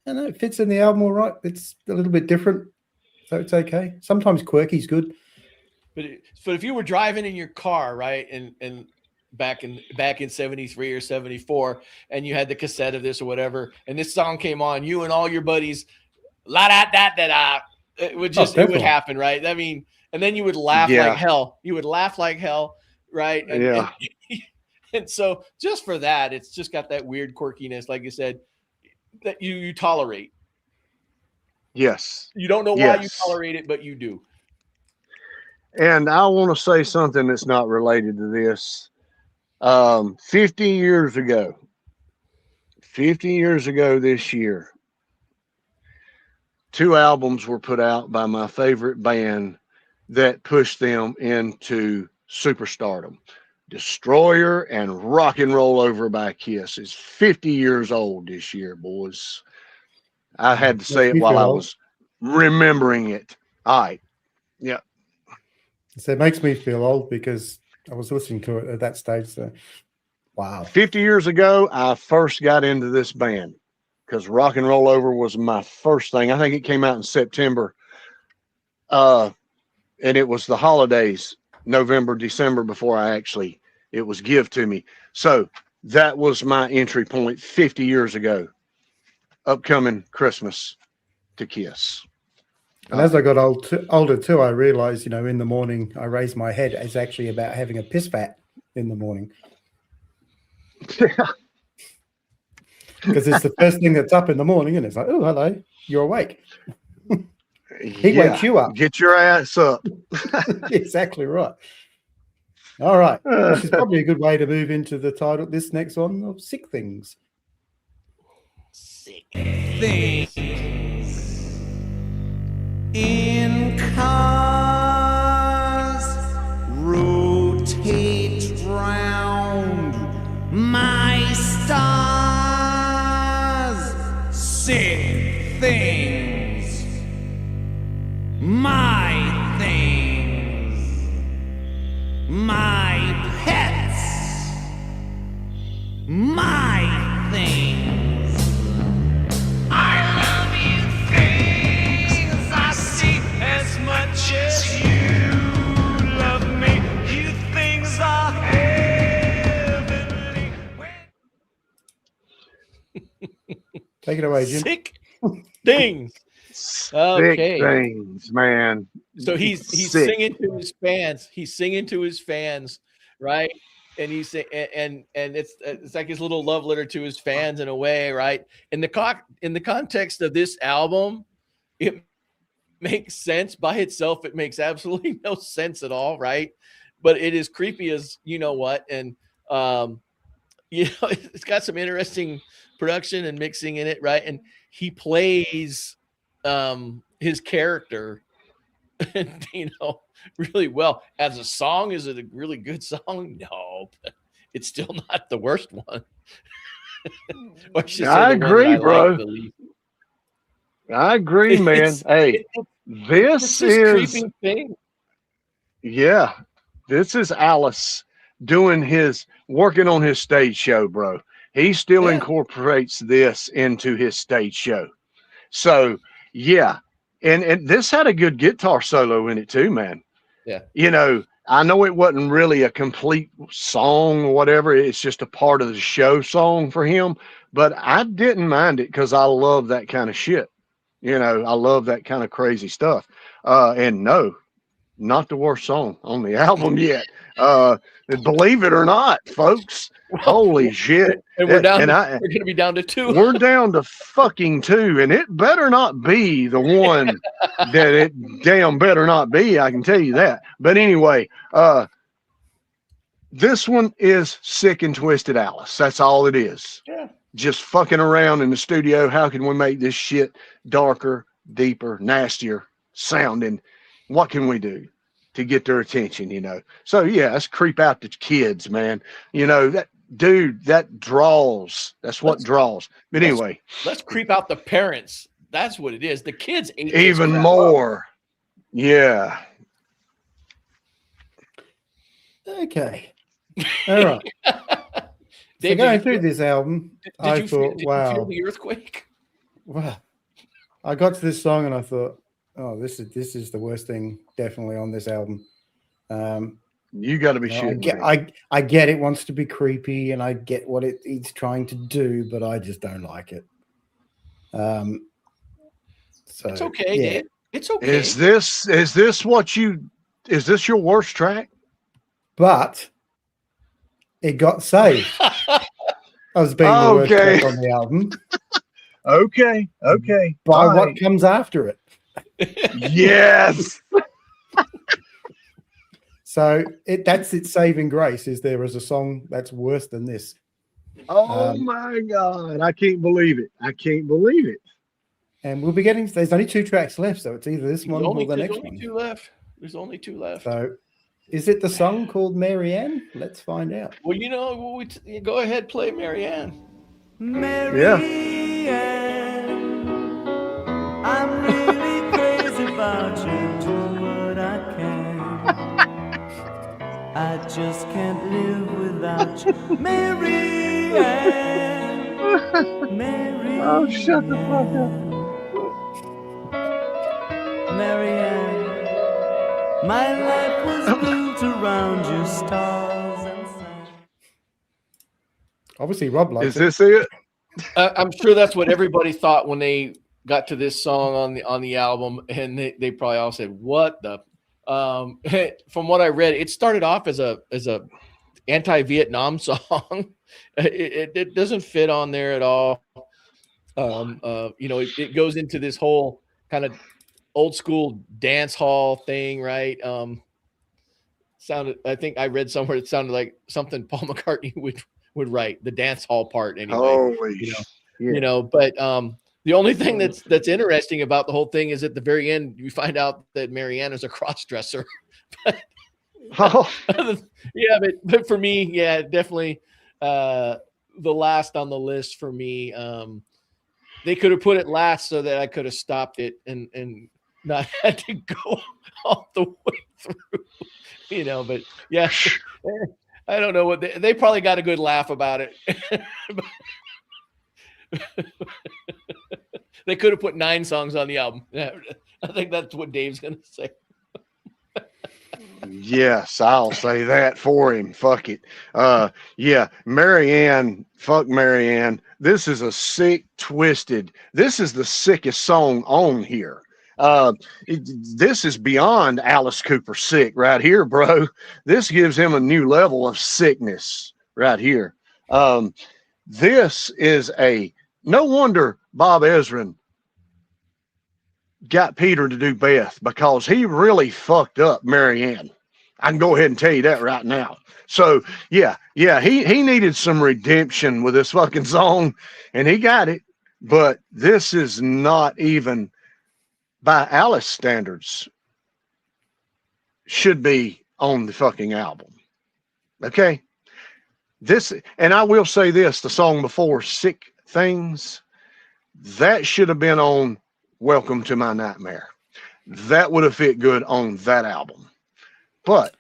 you know, it fits in the album all right. It's a little bit different, so it's okay. Sometimes quirky's good. But if you were driving in your car, right, and back in 73 or 74, and you had the cassette of this or whatever, and this song came on, you and all your buddies, la da da da da, it would just it would happen, right? I mean, and then you would laugh like hell. You would laugh like hell, right? And, and so just for that, it's just got that weird quirkiness, like you said, that you tolerate. Yes. You don't know why you tolerate it, but you do. And I want to say something that's not related to this. 50 years ago this year, 2 albums were put out by my favorite band that pushed them into superstardom. Destroyer and Rock and Roll Over by Kiss is 50 years old this year, boys. I had to say it while I was remembering it. All right. Yeah. So it makes me feel old because I was listening to it at that stage. So, wow. 50 years ago, I first got into this band because Rock and Roll Over was my first thing. I think it came out in September. And it was the holidays, November, December, before it was give to me. So that was my entry point 50 years ago. Upcoming Christmas to Kiss. And as I got older too, I realized, you know, in the morning, I raised my head. It's actually about having a piss fat in the morning. Yeah. Because it's the first thing that's up in the morning, and it's like, oh, hello, you're awake. He wakes you up. Get your ass up. Exactly right. All right. This is probably a good way to move into the title, this next one, of Sick Things. Sick things in cars rotate round my stars. Sick things, my things, my pets, my things. As you love me, you things are heavenly. Take it away, Jim. Sick things. Okay. Sick things, man. So he's Sick. singing to his fans. He's singing to his fans, right? And he's and it's like his little love letter to his fans in a way, right? In the context of this album, it makes sense by itself. It makes absolutely no sense at all, right? But it is creepy as you know what, and you know, it's got some interesting production and mixing in it, right? And he plays his character, you know, really well. As a song, is it a really good song? No, but it's still not the worst one. I agree, bro. I agree, man. Hey, this is creepy thing. Yeah, this is Alice working on his stage show, bro. He still incorporates this into his stage show. So yeah, and this had a good guitar solo in it too, man. Yeah, you know, I know it wasn't really a complete song or whatever. It's just a part of the show song for him, but I didn't mind it because I love that kind of shit. You know, I love that kind of crazy stuff. And no, not the worst song on the album yet. Believe it or not, folks. Holy shit. And we're down. And We're going to be down to 2. we're down to fucking 2, and it better not be the one that it damn better not be. I can tell you that. But anyway, this one is Sick and Twisted Alice. That's all it is. Yeah. Just fucking around in the studio. How can we make this shit darker, deeper, nastier sounding? What can we do to get their attention, you know? So yeah, let's creep out the kids, man. You know, that dude, that draws. That's what draws. But anyway, let's creep out the parents. That's what it is. The kids ate even more. Yeah. Okay. All right. Dave, so going through this album, I thought, did you wow. feel the earthquake? Wow. I got to this song and I thought, oh, this is the worst thing definitely on this album. You got to be shitting. I get it wants to be creepy and I get what it's trying to do, but I just don't like it. So it's okay, yeah. Dave. It's okay. Is this your worst track? But it got saved. I was being the worst track on the album. Okay. By what comes after it. Yes. So that's its saving grace. Is there is a song that's worse than this? Oh my God. I can't believe it. And we'll be getting, there's only 2 tracks left. So it's either this one or the next one. There's only 2 left. So is it the song called Marianne? Let's find out. Well, you know, go ahead, play Marianne. Marianne, I'm really crazy about you. Do what I can. I just can't live without you. Marianne, Marianne. Oh, shut the fuck up. Marianne, my life was built around you, stars and sand. Obviously, Rob likes Is this it? I'm sure that's what everybody thought when they got to this song on the album, and they probably all said, "What the?" From what I read, it started off as a anti-Vietnam song. It doesn't fit on there at all. You know, it goes into this whole kind of old school dance hall thing, right? I think I read somewhere it sounded like something Paul McCartney would write, the dance hall part anyway. Holy you know, but the only thing that's interesting about the whole thing is at the very end you find out that Marianne is a cross-dresser. Oh. Yeah, but for me, yeah, definitely the last on the list for me. They could have put it last so that I could have stopped it and not had to go all the way through, you know. But yeah, I don't know what they probably got a good laugh about it. They could have put 9 songs on the album. I think that's what Dave's gonna say. Yes, I'll say that for him. Fuck it. Yeah, Marianne, fuck Marianne. This is a sick, twisted. This is the sickest song on here. This is beyond Alice Cooper sick right here, bro. This gives him a new level of sickness right here. This is no wonder Bob Ezrin got Peter to do Beth, because he really fucked up Marianne. I can go ahead and tell you that right now. So yeah, he needed some redemption with this fucking song, and he got it. But this is not even, by Alice standards, should be on the fucking album. Okay? And I will say this, the song before, Sick Things, that should have been on Welcome to My Nightmare. That would have fit good on that album. But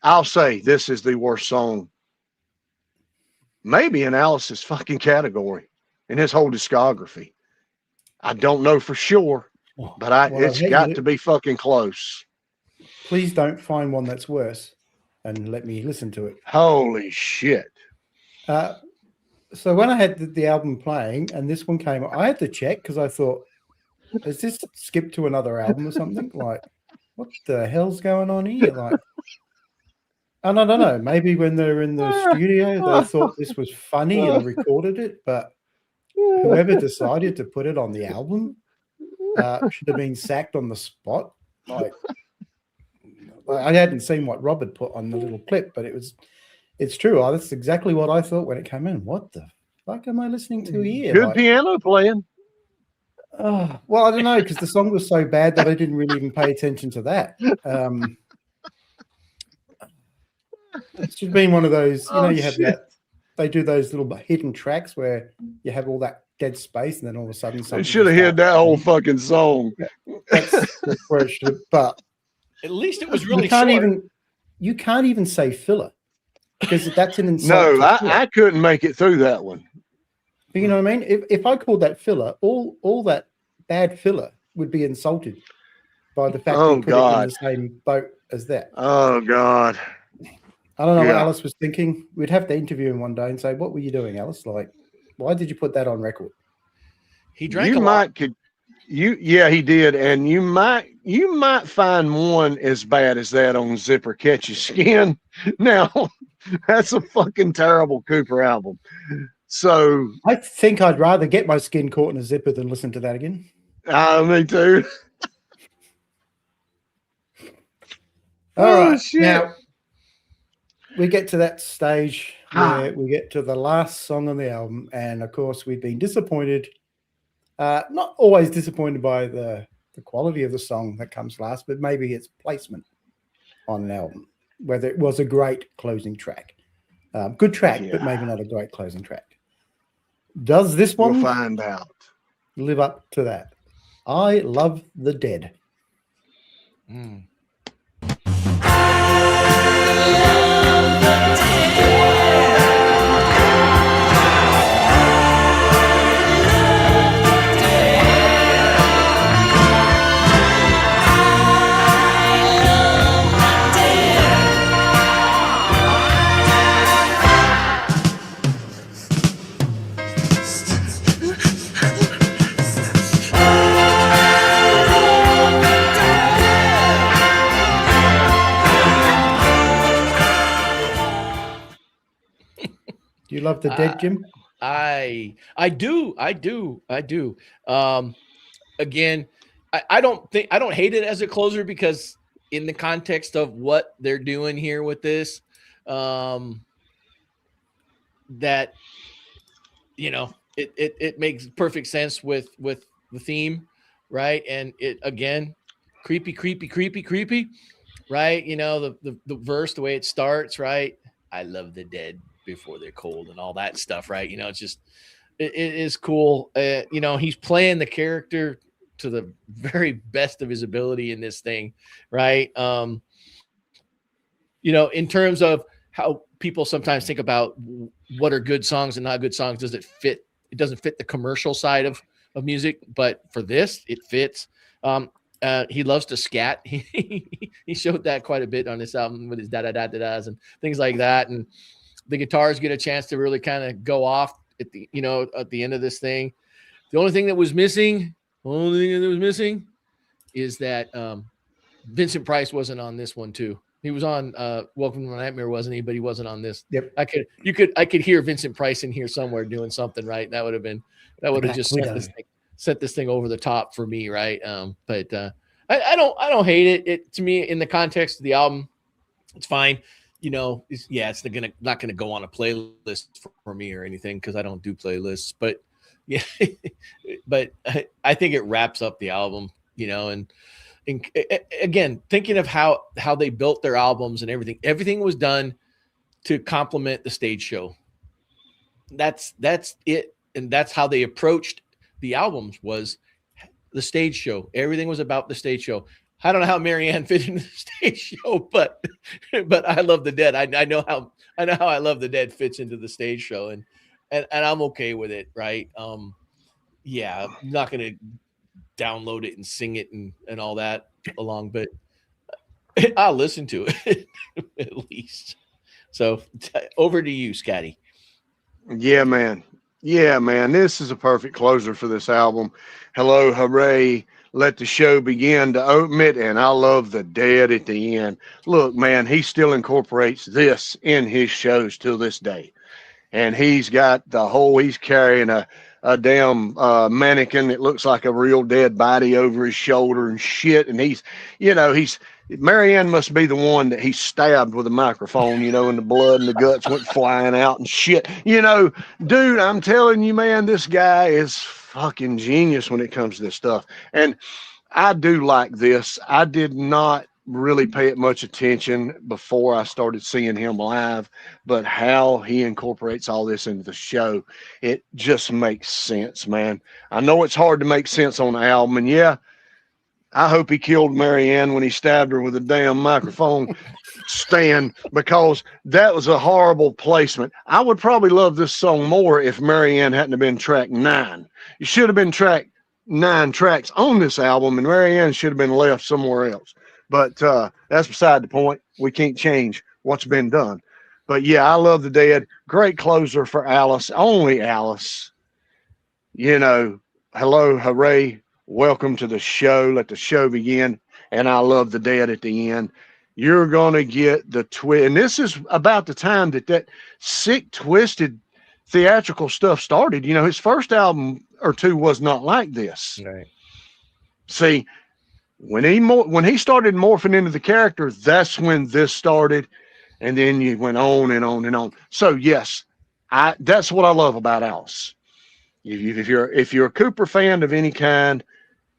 I'll say this is the worst song maybe in Alice's fucking category in his whole discography. I don't know for sure, but it's got to be fucking close. Please don't find one that's worse and let me listen to it. Holy shit. So when I had the album playing and this one came, I had to check because I thought, is this skip to another album or something? Like, what the hell's going on here? Like, and I don't know, maybe when they're in the studio, they thought this was funny and recorded it, but whoever decided to put it on the album should have been sacked on the spot. Like, I hadn't seen what Rob had put on the little clip, but it's true. That's exactly what I thought when it came in. What the fuck am I listening to here? Good like, piano playing. Well, I don't know, because the song was so bad that I didn't really even pay attention to that. It should have been one of those, you have that, they do those little hidden tracks where you have all that dead space and then all of a sudden They should have hit that whole fucking song. That's where it should, but at least it was really you can't even say filler, because that's an insult. No, I couldn't make it through that one. But you know what I mean? If I called that filler, all that bad filler would be insulted by the fact that you put it in the same boat as that. Oh God. I don't know what Alice was thinking. We'd have to interview him one day and say, "What were you doing, Alice? Like, why did you put that on record?" He drank a lot. Yeah, he did, and you might find one as bad as that on Zipper Catch Your Skin. Now, that's a fucking terrible Cooper album. So I think I'd rather get my skin caught in a zipper than listen to that again. Me too. All right, shit. Now we get to that stage where we get to the last song on the album, and of course we've been disappointed. Not always disappointed by the quality of the song that comes last, but maybe its placement on an album, whether it was a great closing track. Good track, but maybe not a great closing track. Does this one We'll find out. live up to that? I Love the Dead. Do you love the Dead, Jim? I do. Again, I don't hate it as a closer, because in the context of what they're doing here with this, that it makes perfect sense with the theme, right? And it, again, creepy, right? The verse, the way it starts, right? I love the dead before they're cold and all that stuff, right? It's just it is cool. He's playing the character to the very best of his ability in this thing, right? In terms of how people sometimes think about what are good songs and not good songs, does it fit? It doesn't fit the commercial side of music, but for this, it fits. He loves to scat. He showed that quite a bit on this album with his da-da-da-da-das and things like that. And the guitars get a chance to really kind of go off at the end of this thing. The only thing that was missing is that Vincent Price wasn't on this one too. He was on Welcome to My Nightmare, wasn't he? But he wasn't on this. Yep. I could hear Vincent Price in here somewhere doing something, right? That would have just set this thing over the top for me, right? But I don't hate it. It, to me, in the context of the album, it's fine. It's not gonna go on a playlist for me or anything, because I don't do playlists. But yeah, but I think it wraps up the album. And again, thinking of how they built their albums and everything was done to complement the stage show. That's it, and that's how they approached the albums, was the stage show. Everything was about the stage show. I don't know how Marianne fit into the stage show, but I Love the Dead. I know how I Love the Dead fits into the stage show, and I'm okay with it, right? I'm not gonna download it and sing it and all that along, but I'll listen to it at least. So over to you, Scotty. Yeah, man. This is a perfect closer for this album. Hello, hooray, Let the Show Begin to open it, and I love the Dead at the end. Look, man, he still incorporates this in his shows till this day. And he's got he's carrying a damn mannequin that looks like a real dead body over his shoulder and shit. And Marianne must be the one that he stabbed with a microphone, and the blood and the guts went flying out and shit. Dude, I'm telling you, man, this guy is fucking genius when it comes to this stuff. And I do like this. I did not really pay it much attention before I started seeing him live, but how he incorporates all this into the show, it just makes sense, man. I know it's hard to make sense on the album, and yeah, I hope he killed Marianne when he stabbed her with a damn microphone stand, because that was a horrible placement. I would probably love this song more if Marianne hadn't have been track 9. You should have been track 9 tracks on this album, and Marianne should have been left somewhere else. But that's beside the point. We can't change what's been done. But yeah, I love the Dead. Great closer for Alice. Only Alice. Hello, hooray. Welcome to the show. Let the show begin. And I love the Dead at the end. You're going to get the twist. And this is about the time that sick, twisted theatrical stuff started. His first album or two was not like this. Right. See, when he started morphing into the character, that's when this started, and then you went on and on and on. So yes, that's what I love about Alice. If you're a Cooper fan of any kind,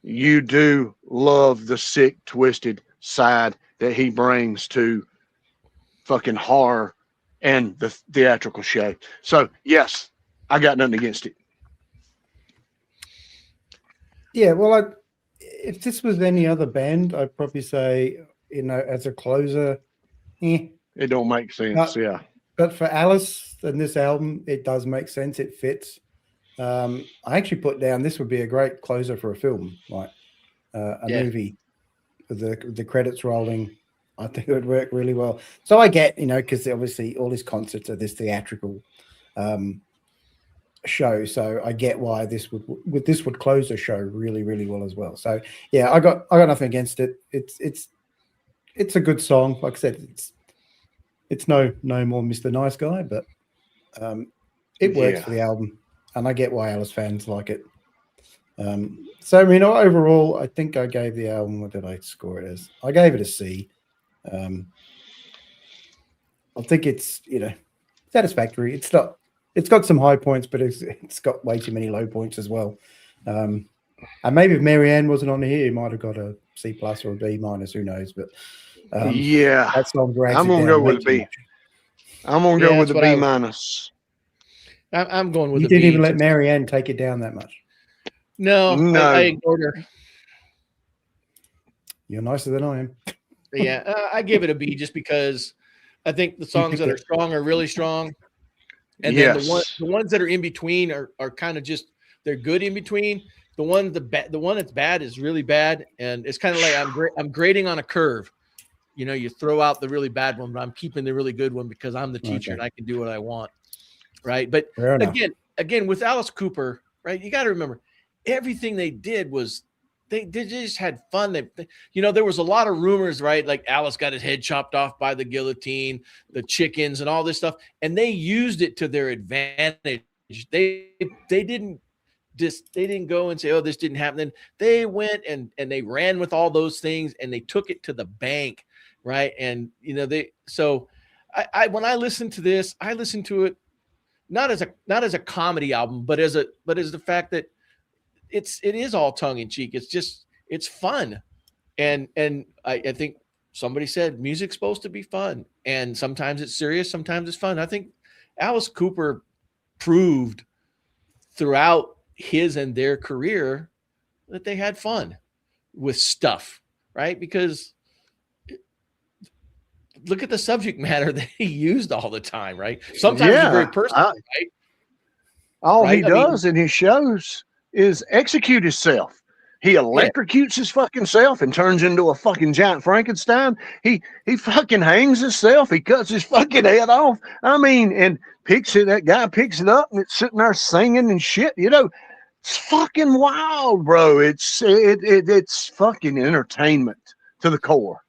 you do love the sick, twisted side that he brings to fucking horror and the theatrical show. So yes, I got nothing against it. Yeah, well, if this was any other band, I'd probably say, as a closer, it don't make sense. Yeah. But for Alice and this album, it does make sense. It fits. I actually put down this would be a great closer for a film, like a movie with the credits rolling. I think it would work really well. So I get, because obviously all his concerts are this theatrical show, so I get why this would close a show really, really well as well. So yeah, I got nothing against it. It's a good song. Like I said, it's no more Mr. Nice Guy, but it works for the album, and I get why Alice fans like it. So overall, I think I gave the album, what did I score it as? I gave it a C. I think it's satisfactory. It's got some high points, but it's got way too many low points as well. And maybe if Marianne wasn't on here, he might have got a C+ or a B-. Who knows? But that song drags I'm gonna go with a B. I'm gonna go with a B-. I'm going with a B. You didn't even let Marianne take it down that much. No. I ignored her. You're nicer than I am. Yeah, I give it a B just because I think the songs that are strong are really strong. And then the ones that are in between are kind of just, they're good in between. The one that's bad is really bad, and it's kind of like I'm grading on a curve. You throw out the really bad one, but I'm keeping the really good one because I'm the teacher and I can do what I want, right? But again, with Alice Cooper, right? You got to remember, everything they did was they just had fun. There was a lot of rumors, right? Like Alice got his head chopped off by the guillotine, the chickens, and all this stuff, and they used it to their advantage. They didn't go and say, "Oh, this didn't happen." Then they went and they ran with all those things and they took it to the bank, right? And I when I listen to this, I listen to it not as a comedy album, but as the fact that it is all tongue in cheek. It's fun. And I think somebody said music's supposed to be fun, and sometimes it's serious, sometimes it's fun. I think Alice Cooper proved throughout his and their career that they had fun with stuff, right? Because look at the subject matter that he used all the time, right? Sometimes it's very personal, right? All he does in his shows is execute himself. He electrocutes his fucking self and turns into a fucking giant Frankenstein. He fucking hangs himself. He cuts his fucking head off. I mean, and that guy picks it up and it's sitting there singing and shit. It's fucking wild, bro. It's fucking entertainment to the core,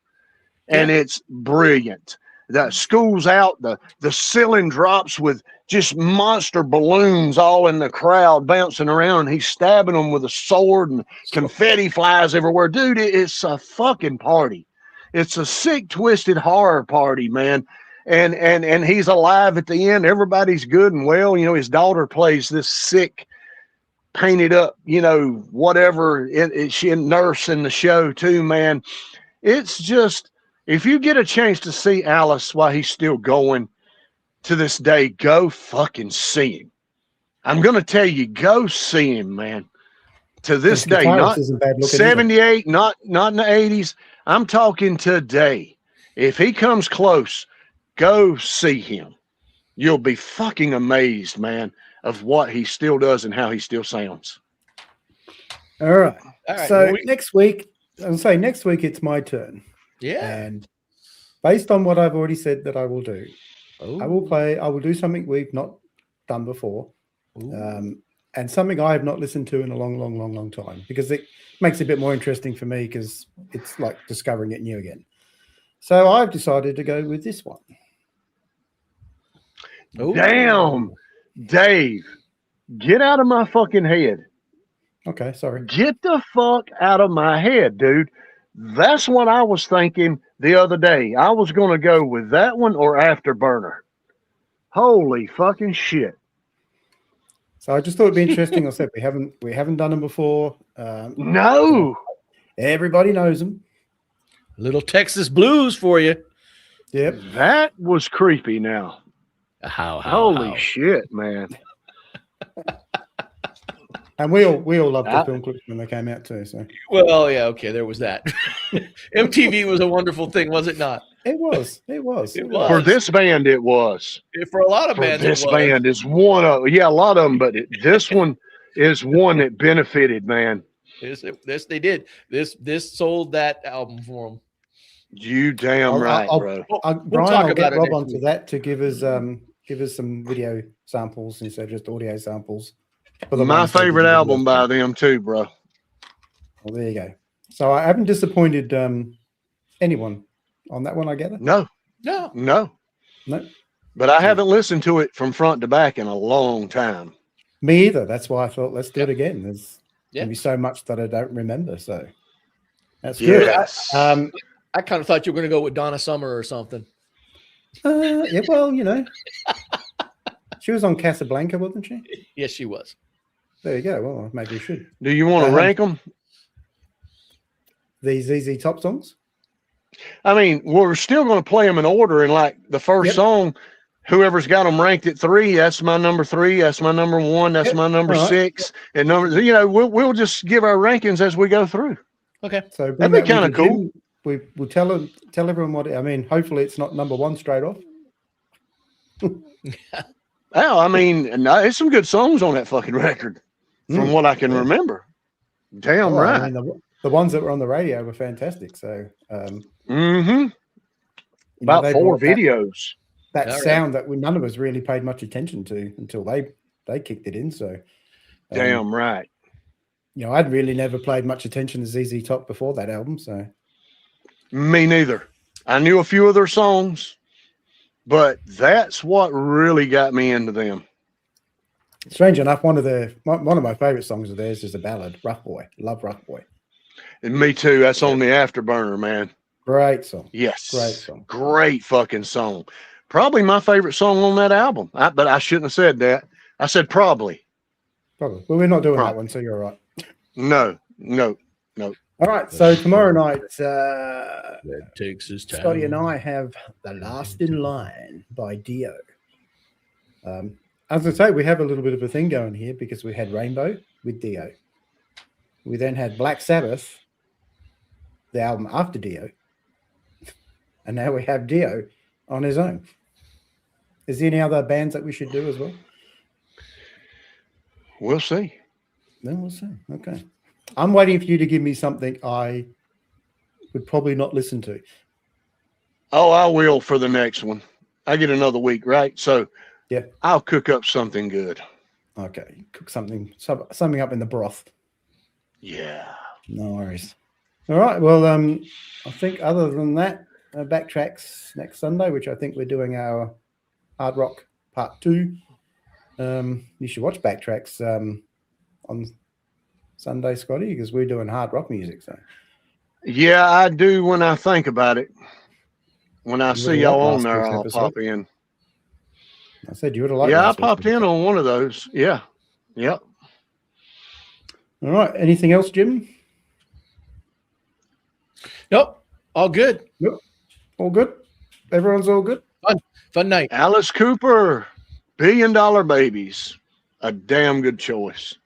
and it's brilliant. The school's out, the ceiling drops with just monster balloons all in the crowd bouncing around. He's stabbing them with a sword, and confetti flies everywhere. Dude, it's a fucking party. It's a sick, twisted horror party, man. And he's alive at the end. Everybody's good and well. You know, his daughter plays this sick, painted up, you know, whatever. She a nurse in the show too, man. It's just, if you get a chance to see Alice while he's still going to this day, go fucking see him. I'm gonna tell you, go see him, man. To this day, not 78, not in the 80s. I'm talking today. If he comes close, go see him. You'll be fucking amazed, man, of what he still does and how he still sounds. All right. So next week it's my turn. Yeah. And based on what I've already said that I will do, I will do something we've not done before. And something I have not listened to in a long time, because it makes it a bit more interesting for me, because it's like discovering it new again. So I've decided to go with this one. Damn, Dave, get out of my fucking head. Okay, sorry. Get the fuck out of my head, dude. That's what I was thinking the other day. I was going to go with that one or Afterburner. Holy fucking shit. So I just thought it'd be interesting. I said we haven't done them before. No. Everybody knows them. Little Texas blues for you. Yep. That was creepy now. Holy shit, man. And we all loved the film clips when they came out too. So well, yeah, okay, there was that. MTV was a wonderful thing, was it not? It was. For this band, it was. For a lot of bands, this band is one of a lot of them, but this one is one that benefited, man. This they did. This sold that album for them. You damn right, bro. Brian, I'll get Rob onto that to give us some video samples instead of just audio samples. My favorite album by them too, bro. Well, there you go. So I haven't disappointed anyone on that one, I gather. No. But I haven't listened to it from front to back in a long time. Me either. That's why I thought let's do it again. There's going to be so much that I don't remember. So that's good. Yes. I kind of thought you were going to go with Donna Summer or something. Yeah, well, you know, she was on Casablanca, wasn't she? Yes, she was. There you go. Well, maybe we should. Do you want to rank them? These ZZ Top songs? I mean, we're still going to play them in order. And like the first song, whoever's got them ranked at 3, that's my number 3. That's my number 1. That's my number 6. And numbers, you know, we'll just give our rankings as we go through. Okay. So that'd be kind of cool. We'll tell everyone what. I mean, hopefully it's not number 1 straight off. Well, I mean, there's some good songs on that fucking record, from what I can remember. Damn right. I mean, the ones that were on the radio were fantastic. So, about 4 videos. That sound that none of us really paid much attention to until they kicked it in. So, damn right. You know, I'd really never paid much attention to ZZ Top before that album. So, me neither. I knew a few of their songs, but that's what really got me into them. Strange enough, one of my favorite songs of theirs is a ballad, "Rough Boy." Love "Rough Boy." And me too. That's on the Afterburner, man. Great song. Yes. Great song. Great fucking song. Probably my favorite song on that album. But I shouldn't have said that. I said probably. Well, we're not doing that one, so you're all right. No. All right. So tomorrow night, that takes his time. Scotty and I have "The Last in Line" by Dio. As I say, we have a little bit of a thing going here because we had Rainbow with Dio. We then had Black Sabbath, the album after Dio. And now we have Dio on his own. Is there any other bands that we should do as well? We'll see. No, we'll see. Okay. I'm waiting for you to give me something I would probably not listen to. Oh, I will for the next one. I get another week, right? So yeah, I'll cook up something good. Okay, cook something up in the broth. Yeah. No worries. All right. Well, I think other than that, Backtracks next Sunday, which I think we're doing our hard rock part 2. You should watch Backtracks on Sunday, Scotty, because we're doing hard rock music. So Yeah, I do when I think about it. When I You see would've y'all liked on last there, week's I'll episode. pop in. I said you would have liked. Yeah, I last week's popped in episode. on one of those. Yeah. Yep. All right. Anything else, Jim? Nope. All good. All good. Everyone's all good. Fun night. Alice Cooper, $1 Billion Babies. A damn good choice.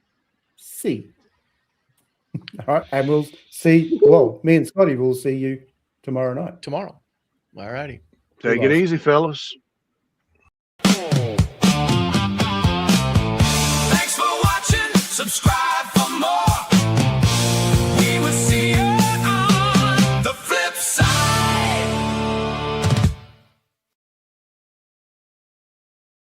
See. All right, and we'll see. Well, me and Scotty will see you tomorrow night. Tomorrow. All righty. Take it easy, fellas. Thanks for watching. Subscribe.